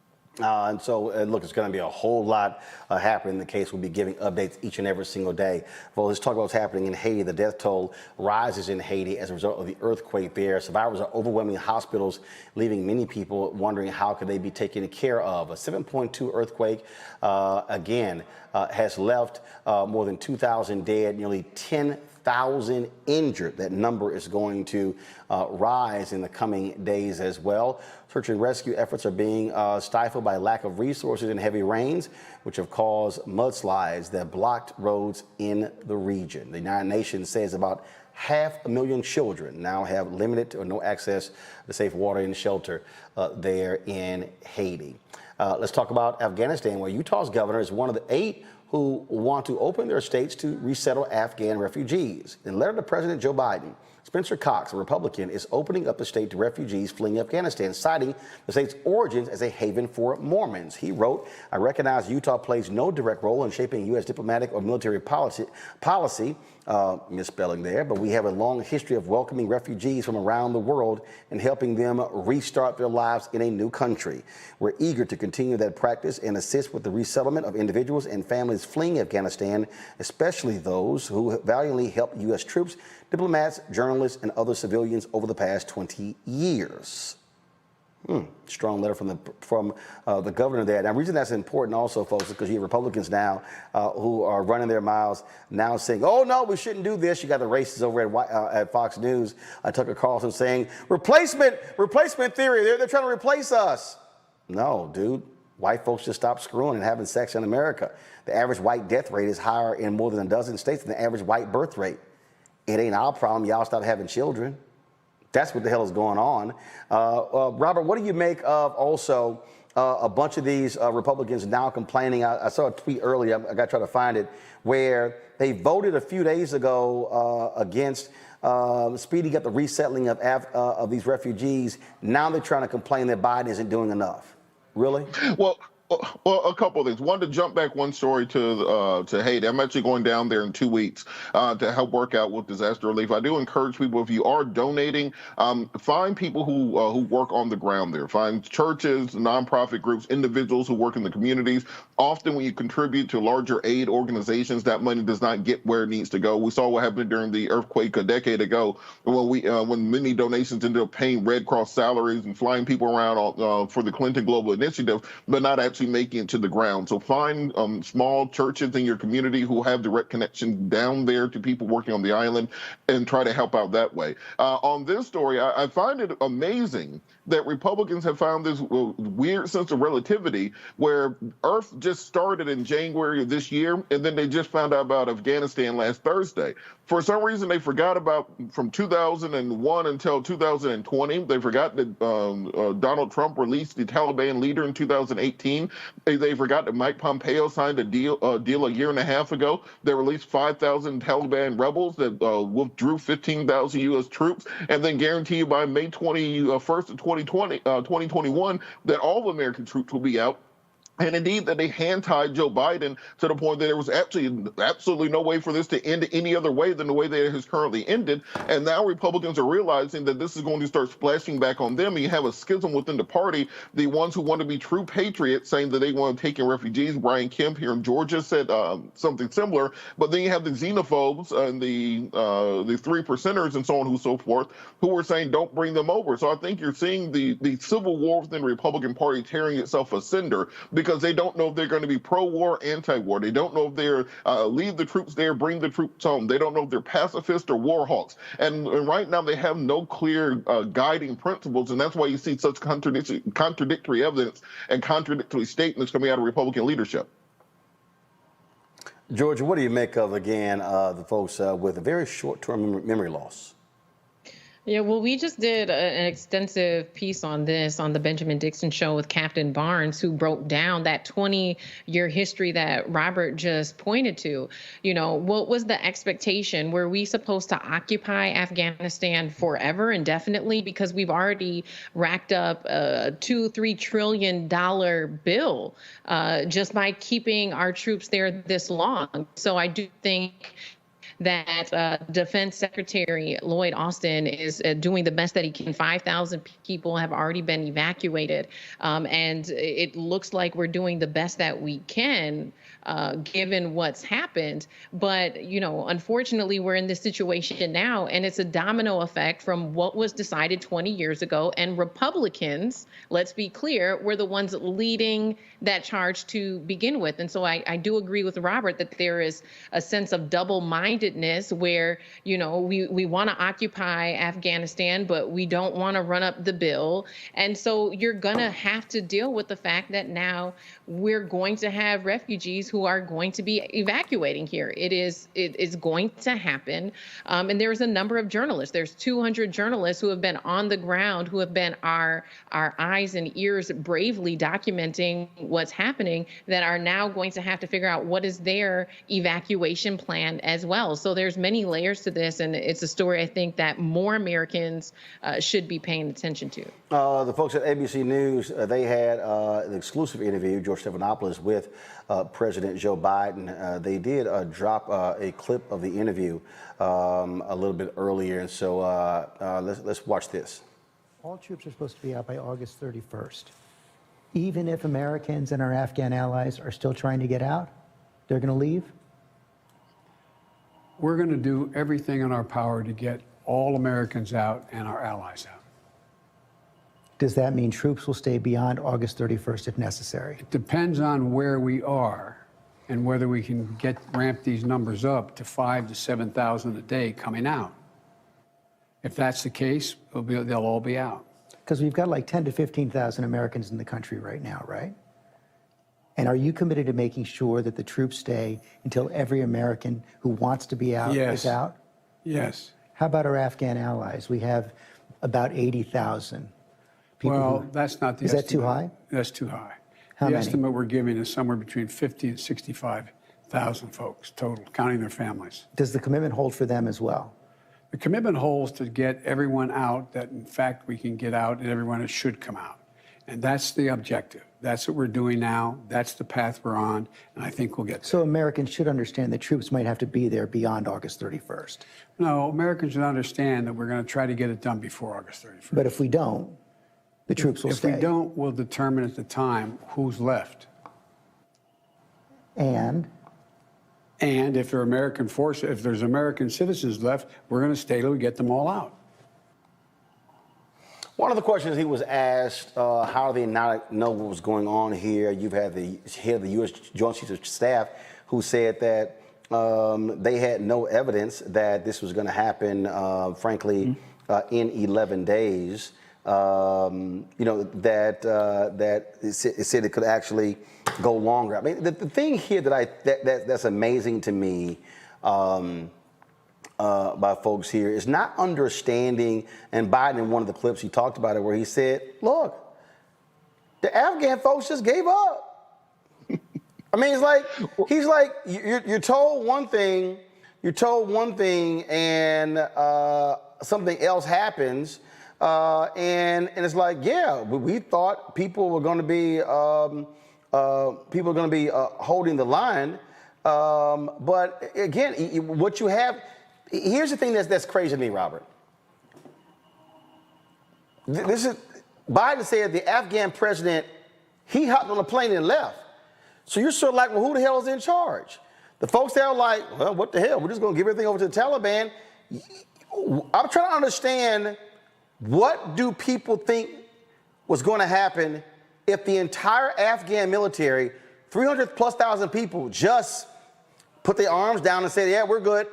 And so, look, it's going to be a whole lot happening in the case. We'll be giving updates each and every single day. Well, let's talk about what's happening in Haiti. The death toll rises in Haiti as a result of the earthquake there. Survivors are overwhelming hospitals, leaving many people wondering how could they be taken care of. A 7.2 earthquake, again, has left more than 2,000 dead, nearly 10,000 injured. That number is going to rise in the coming days as well. Search and rescue efforts are being stifled by lack of resources and heavy rains, which have caused mudslides that blocked roads in the region. The United Nations says about 500,000 children now have limited or no access to safe water and shelter there in Haiti. Let's talk about Afghanistan, where Utah's governor is one of the 8 who want to open their states to resettle Afghan refugees. In a letter to President Joe Biden, Spencer Cox, a Republican, is opening up the state to refugees fleeing Afghanistan, citing the state's origins as a haven for Mormons. He wrote, "I recognize Utah plays no direct role in shaping U.S. diplomatic or military policy, misspelling there, but we have a long history of welcoming refugees from around the world and helping them restart their lives in a new country. We're eager to continue that practice and assist with the resettlement of individuals and families fleeing Afghanistan, especially those who valiantly helped U.S. troops, diplomats, journalists, and other civilians over the past 20 years. Strong letter from the governor there. Now, the reason that's important also, folks, is because you have Republicans now who are running their mouths now saying, oh, no, we shouldn't do this. You got the racists over at Fox News, Tucker Carlson, saying replacement theory. They're trying to replace us. No, dude. White folks just stop screwing and having sex in America. The average white death rate is higher in more than a dozen states than the average white birth rate. It ain't our problem. Y'all stop having children. That's what the hell is going on. Robert, what do you make of also a bunch of these Republicans now complaining? I saw a tweet earlier, I got to try to find it, where they voted a few days ago against speeding up the resettling of these refugees. Now they're trying to complain that Biden isn't doing enough. Really? Well, a couple of things. One, to jump back one story to Haiti. I'm actually going down there in 2 weeks to help work out with disaster relief. I do encourage people, if you are donating, find people who work on the ground there. Find churches, nonprofit groups, individuals who work in the communities. Often when you contribute to larger aid organizations, that money does not get where it needs to go. We saw what happened during the earthquake a decade ago when many donations ended up paying Red Cross salaries and flying people around for the Clinton Global Initiative, but not actually making it to the ground. So find small churches in your community who have direct connection down there to people working on the island and try to help out that way. On this story, I find it amazing that Republicans have found this weird sense of relativity where Earth just started in January of this year, and then they just found out about Afghanistan last Thursday. For some reason, they forgot about from 2001 until 2020. They forgot that Donald Trump released the Taliban leader in 2018. They forgot that Mike Pompeo signed a deal a year and a half ago that released 5,000 Taliban rebels that withdrew 15,000 U.S. troops, and then guaranteed by May 21st of 2021 that all American troops will be out. And indeed, that they hand-tied Joe Biden to the point that there was absolutely no way for this to end any other way than the way that it has currently ended. And now Republicans are realizing that this is going to start splashing back on them. And you have a schism within the party. The ones who want to be true patriots saying that they want to take in refugees. Brian Kemp here in Georgia said something similar. But then you have the xenophobes and the 3 percenters and so on and so forth who are saying don't bring them over. So I think you're seeing the civil war within the Republican Party tearing itself asunder because they don't know if they're going to be pro-war, anti-war. They don't know if they're leave the troops there, bring the troops home. They don't know if they're pacifists or war hawks. And right now they have no clear guiding principles, and that's why you see such contradictory evidence and contradictory statements coming out of Republican leadership. Georgia, what do you make of, again, the folks with a very short-term memory loss? Yeah, well, we just did an extensive piece on this on the Benjamin Dixon show with Captain Barnes, who broke down that 20-year history that Robert just pointed to. You know, what was the expectation? Were we supposed to occupy Afghanistan forever, indefinitely? Because we've already racked up a $2-3 trillion bill just by keeping our troops there this long. So I do think that Defense Secretary Lloyd Austin is doing the best that he can. 5,000 people have already been evacuated, and it looks like we're doing the best that we can given what's happened. But, you know, unfortunately, we're in this situation now, and it's a domino effect from what was decided 20 years ago. And Republicans, let's be clear, were the ones leading that charge to begin with. And so I do agree with Robert that there is a sense of double-mindedness where, you know, we want to occupy Afghanistan, but we don't want to run up the bill. And so you're going to have to deal with the fact that now we're going to have refugees who are going to be evacuating here. It is going to happen. And there's a number of journalists. There's 200 journalists who have been on the ground, who have been our eyes and ears bravely documenting what's happening, that are now going to have to figure out what is their evacuation plan as well. So there's many layers to this, and it's a story I think that more Americans should be paying attention to. The folks at ABC News, they had an exclusive interview, George Stephanopoulos, with President Joe Biden. They did drop a clip of the interview a little bit earlier, and so let's watch this. All troops are supposed to be out by August 31st. Even if Americans and our Afghan allies are still trying to get out, they're going to leave? We're going to do everything in our power to get all Americans out and our allies out. Does that mean troops will stay beyond August 31st if necessary? It depends on where we are and whether we can ramp these numbers up to 5,000 to 7,000 a day coming out. If that's the case, they'll all be out. Because we've got like 10 to 15,000 Americans in the country right now, right? And are you committed to making sure that the troops stay until every American who wants to be out is out? Yes. How about our Afghan allies? We have about 80,000 people. Well, that's not the estimate. Is that too high? That's too high. How the many? estimate we're giving is somewhere between 50 and 65,000 folks total, counting their families. Does the commitment hold for them as well? The commitment holds to get everyone out that, in fact, we can get out and everyone that should come out. And that's the objective. That's what we're doing now. That's the path we're on, and I think we'll get there. So Americans should understand that troops might have to be there beyond August 31st. No, Americans should understand that we're going to try to get it done before August 31st. But if we don't, the troops will stay. If we don't, we'll determine at the time who's left. And if there are American forces, if there's American citizens left, we're going to stay till we get them all out. One of the questions he was asked, how do they not know what was going on here? You've had the head of the U.S. Joint Chiefs of Staff who said that they had no evidence that this was going to happen, frankly, in 11 days. You know, that it said it could actually go longer. I mean, the thing here that's amazing to me by folks here is not understanding, and Biden in one of the clips he talked about it where he said, look, the Afghan folks just gave up. I mean, he's like, you're told one thing, and something else happens. And it's like, yeah, we thought people were going to be holding the line, but again, what you have. Here's the thing that's crazy to me, Robert. This is Biden said the Afghan president, he hopped on a plane and left. So you're sort of like, well, who the hell is in charge? The folks there are like, well, what the hell? We're just going to give everything over to the Taliban. I'm trying to understand. What do people think was going to happen if the entire Afghan military, 300,000+ people, just put their arms down and said, yeah, we're good?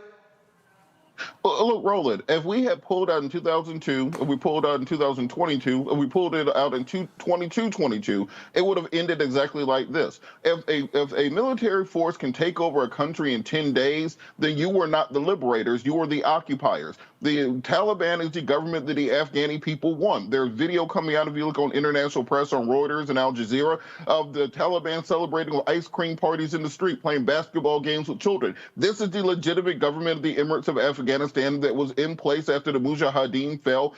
Well, look, Roland, if we had pulled out in 2002, and we pulled out in 2022, and we pulled it out in 2022, it would have ended exactly like this. If a military force can take over a country in 10 days, then you were not the liberators, you were the occupiers. The Taliban is the government that the Afghani people want. There's video coming out, if you look on international press, on Reuters and Al Jazeera, of the Taliban celebrating with ice cream parties in the street, playing basketball games with children. This is the legitimate government of the Emirates of Afghanistan that was in place after the Mujahideen fell,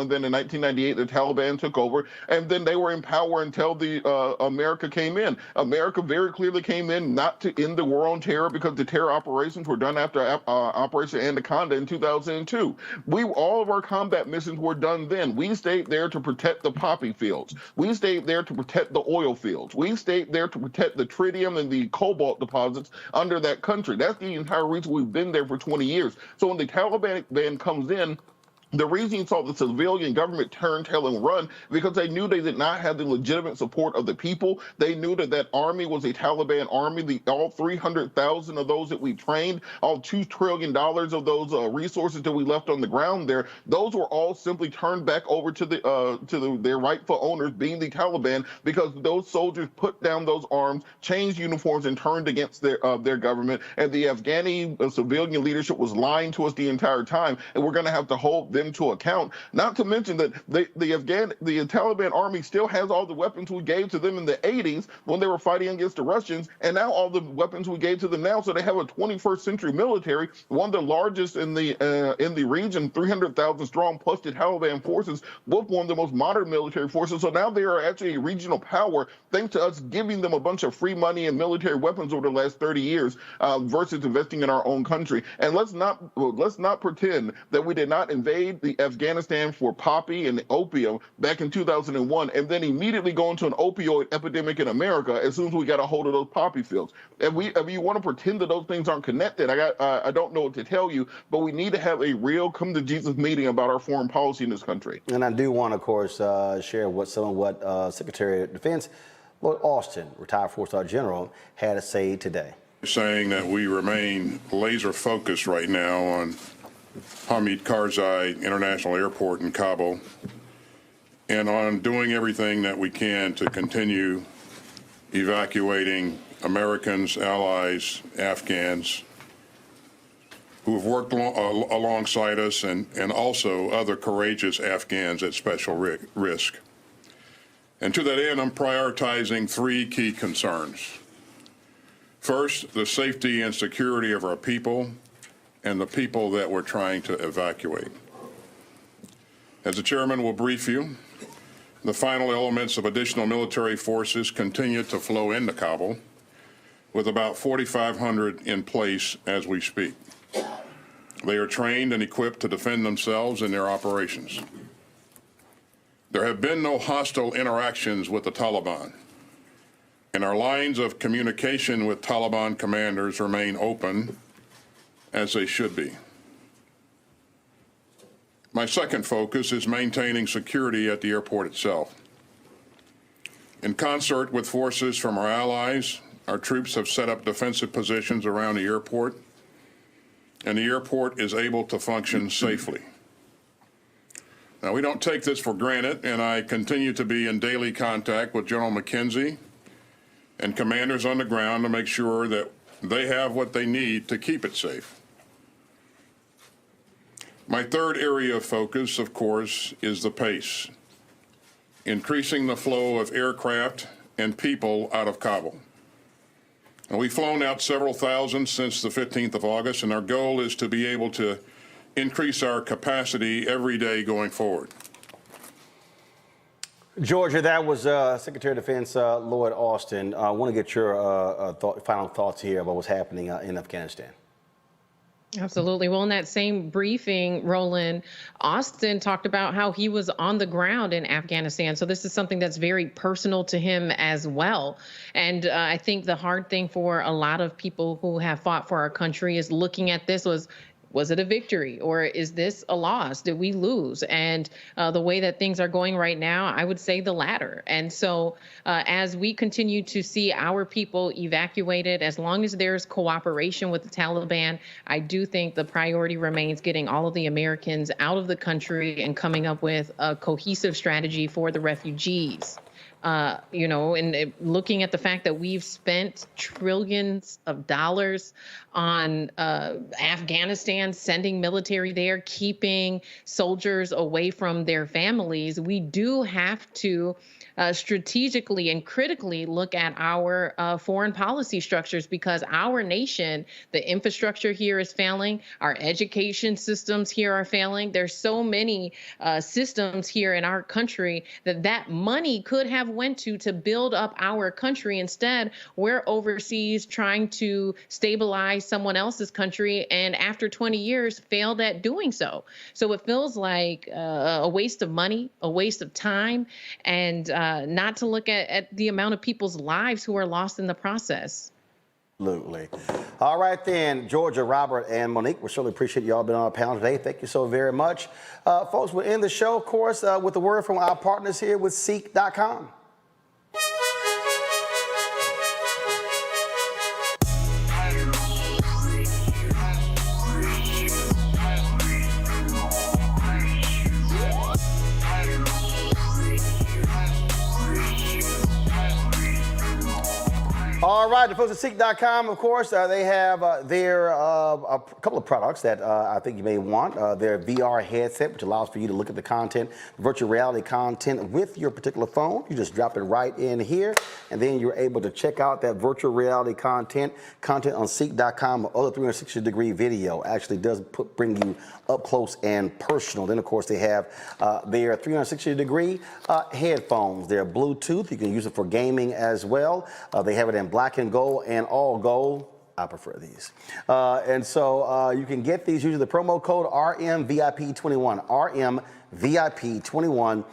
and then in 1998 the Taliban took over, and then they were in power until America came in. America very clearly came in not to end the war on terror, because the terror operations were done after Operation Anaconda in 2002. All of our combat missions were done then. We stayed there to protect the poppy fields. We stayed there to protect the oil fields. We stayed there to protect the tritium and the cobalt deposits under that country. That's the entire reason we've been there for 20 years. So when the Taliban comes in, the reason you saw the civilian government turn tail and run, because they knew they did not have the legitimate support of the people. They knew that that army was a Taliban army. All 300,000 of those that we trained, all $2 trillion of those resources that we left on the ground there, those were all simply turned back over to their rightful owners, being the Taliban, because those soldiers put down those arms, changed uniforms, and turned against their government. And the Afghani civilian leadership was lying to us the entire time, and we're going to have to hold them to account. Not to mention that the Taliban army still has all the weapons we gave to them in the 80s when they were fighting against the Russians, and now all the weapons we gave to them now. So they have a 21st century military, one of the largest in the region, 300,000 strong, plus the Taliban forces, both one of the most modern military forces. So now they are actually a regional power, thanks to us giving them a bunch of free money and military weapons over the last 30 years, versus investing in our own country. And let's not pretend that we did not invade the Afghanistan for poppy and opium back in 2001, and then immediately go into an opioid epidemic in America as soon as we got a hold of those poppy fields. If you want to pretend that those things aren't connected, I don't know what to tell you, but we need to have a real come to Jesus meeting about our foreign policy in this country. And I do want to, of course, share some of what Secretary of Defense Lloyd Austin, retired four-star general, had to say today. Saying that we remain laser focused right now on Hamid Karzai International Airport in Kabul, and on doing everything that we can to continue evacuating Americans, allies, Afghans who have worked alongside us, and also other courageous Afghans at special risk. And to that end, I'm prioritizing three key concerns. First, the safety and security of our people and the people that we're trying to evacuate. As the chairman will brief you, the final elements of additional military forces continue to flow into Kabul, with about 4,500 in place as we speak. They are trained and equipped to defend themselves in their operations. There have been no hostile interactions with the Taliban, and our lines of communication with Taliban commanders remain open, as they should be. My second focus is maintaining security at the airport itself. In concert with forces from our allies, our troops have set up defensive positions around the airport, and the airport is able to function safely. Now, we don't take this for granted, and I continue to be in daily contact with General McKenzie and commanders on the ground to make sure that they have what they need to keep it safe. My third area of focus, of course, is the pace, increasing the flow of aircraft and people out of Kabul. And we've flown out several thousand since the 15th of August, and our goal is to be able to increase our capacity every day going forward. Georgia, that was Secretary of Defense Lloyd Austin. I want to get your final thoughts here about what's happening in Afghanistan. Absolutely. Well, in that same briefing, Roland, Austin talked about how he was on the ground in Afghanistan. So this is something that's very personal to him as well. And I think the hard thing for a lot of people who have fought for our country is looking at this was it a victory, or is this a loss? Did we lose? And the way that things are going right now, I would say the latter. And so as we continue to see our people evacuated, as long as there's cooperation with the Taliban, I do think the priority remains getting all of the Americans out of the country and coming up with a cohesive strategy for the refugees. and looking at the fact that we've spent trillions of dollars on Afghanistan, sending military there, keeping soldiers away from their families, we do have to strategically and critically look at our foreign policy structures, because our nation, the infrastructure here is failing. Our education systems here are failing. There's so many systems here in our country that money could have went to build up our country. Instead, we're overseas trying to stabilize someone else's country, and after 20 years failed at doing so. So it feels like a waste of money, a waste of time, and not to look at the amount of people's lives who are lost in the process. Absolutely. All right, then, Georgia, Robert, and Monique, we certainly appreciate you all being on our panel today. Thank you so very much. Folks, we'll end the show, of course, with a word from our partners here with Seek.com. All right, the folks at Seek.com, of course, they have a couple of products that I think you may want. Their VR headset, which allows for you to look at the content, virtual reality content with your particular phone. You just drop it right in here, and then you're able to check out that virtual reality content on Seek.com. Other 360-degree video actually does bring you up close and personal. Then, of course, they have their 360-degree headphones. They're Bluetooth. You can use it for gaming as well. They have it in black and gold and all gold. I prefer these. And so you can get these using the promo code RMVIP21. RMVIP21.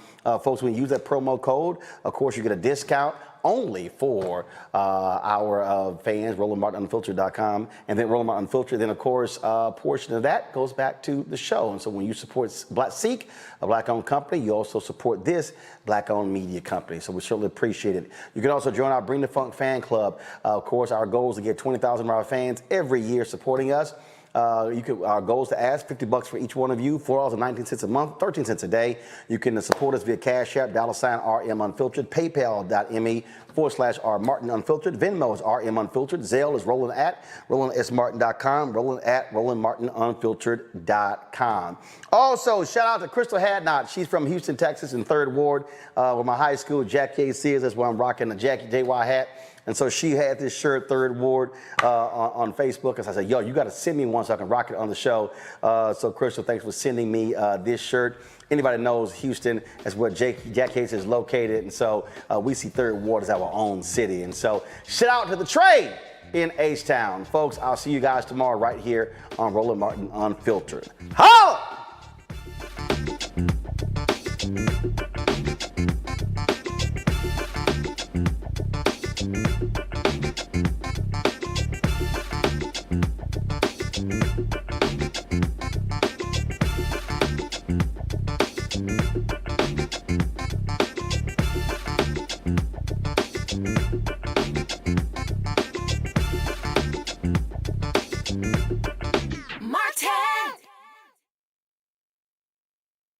Folks, when you use that promo code, of course, you get a discount only for our fans, RolandMartinUnfiltered.com, and then Roland Martin Unfiltered. Then, of course, a portion of that goes back to the show. And so when you support Seek, a black-owned company, you also support this black-owned media company. So we certainly appreciate it. You can also join our Bring the Funk fan club. Of course, our goal is to get 20,000 of our fans every year supporting us. Our goal is to ask $50 for each one of you, $4.19 a month, 13 cents a day. You can support us via Cash App, $RM Unfiltered, PayPal.me/R Martin Unfiltered, Venmo is RM Unfiltered, Zelle is RolandSMartin.com, RolandSMartinUnfiltered.com. Also, shout out to Crystal Hadnot. She's from Houston, Texas, in 3rd Ward, where my high school, Jack K. Sears. That's where I'm rocking the Jackie JY hat. And so she had this shirt, 3rd Ward, on Facebook. And so I said, yo, you got to send me one so I can rock it on the show. So, Crystal, thanks for sending me this shirt. Anybody knows Houston is where Jack Case is located. And so we see 3rd Ward as our own city. And so shout out to the trade in H-Town. Folks, I'll see you guys tomorrow right here on Roland Martin Unfiltered. Holla!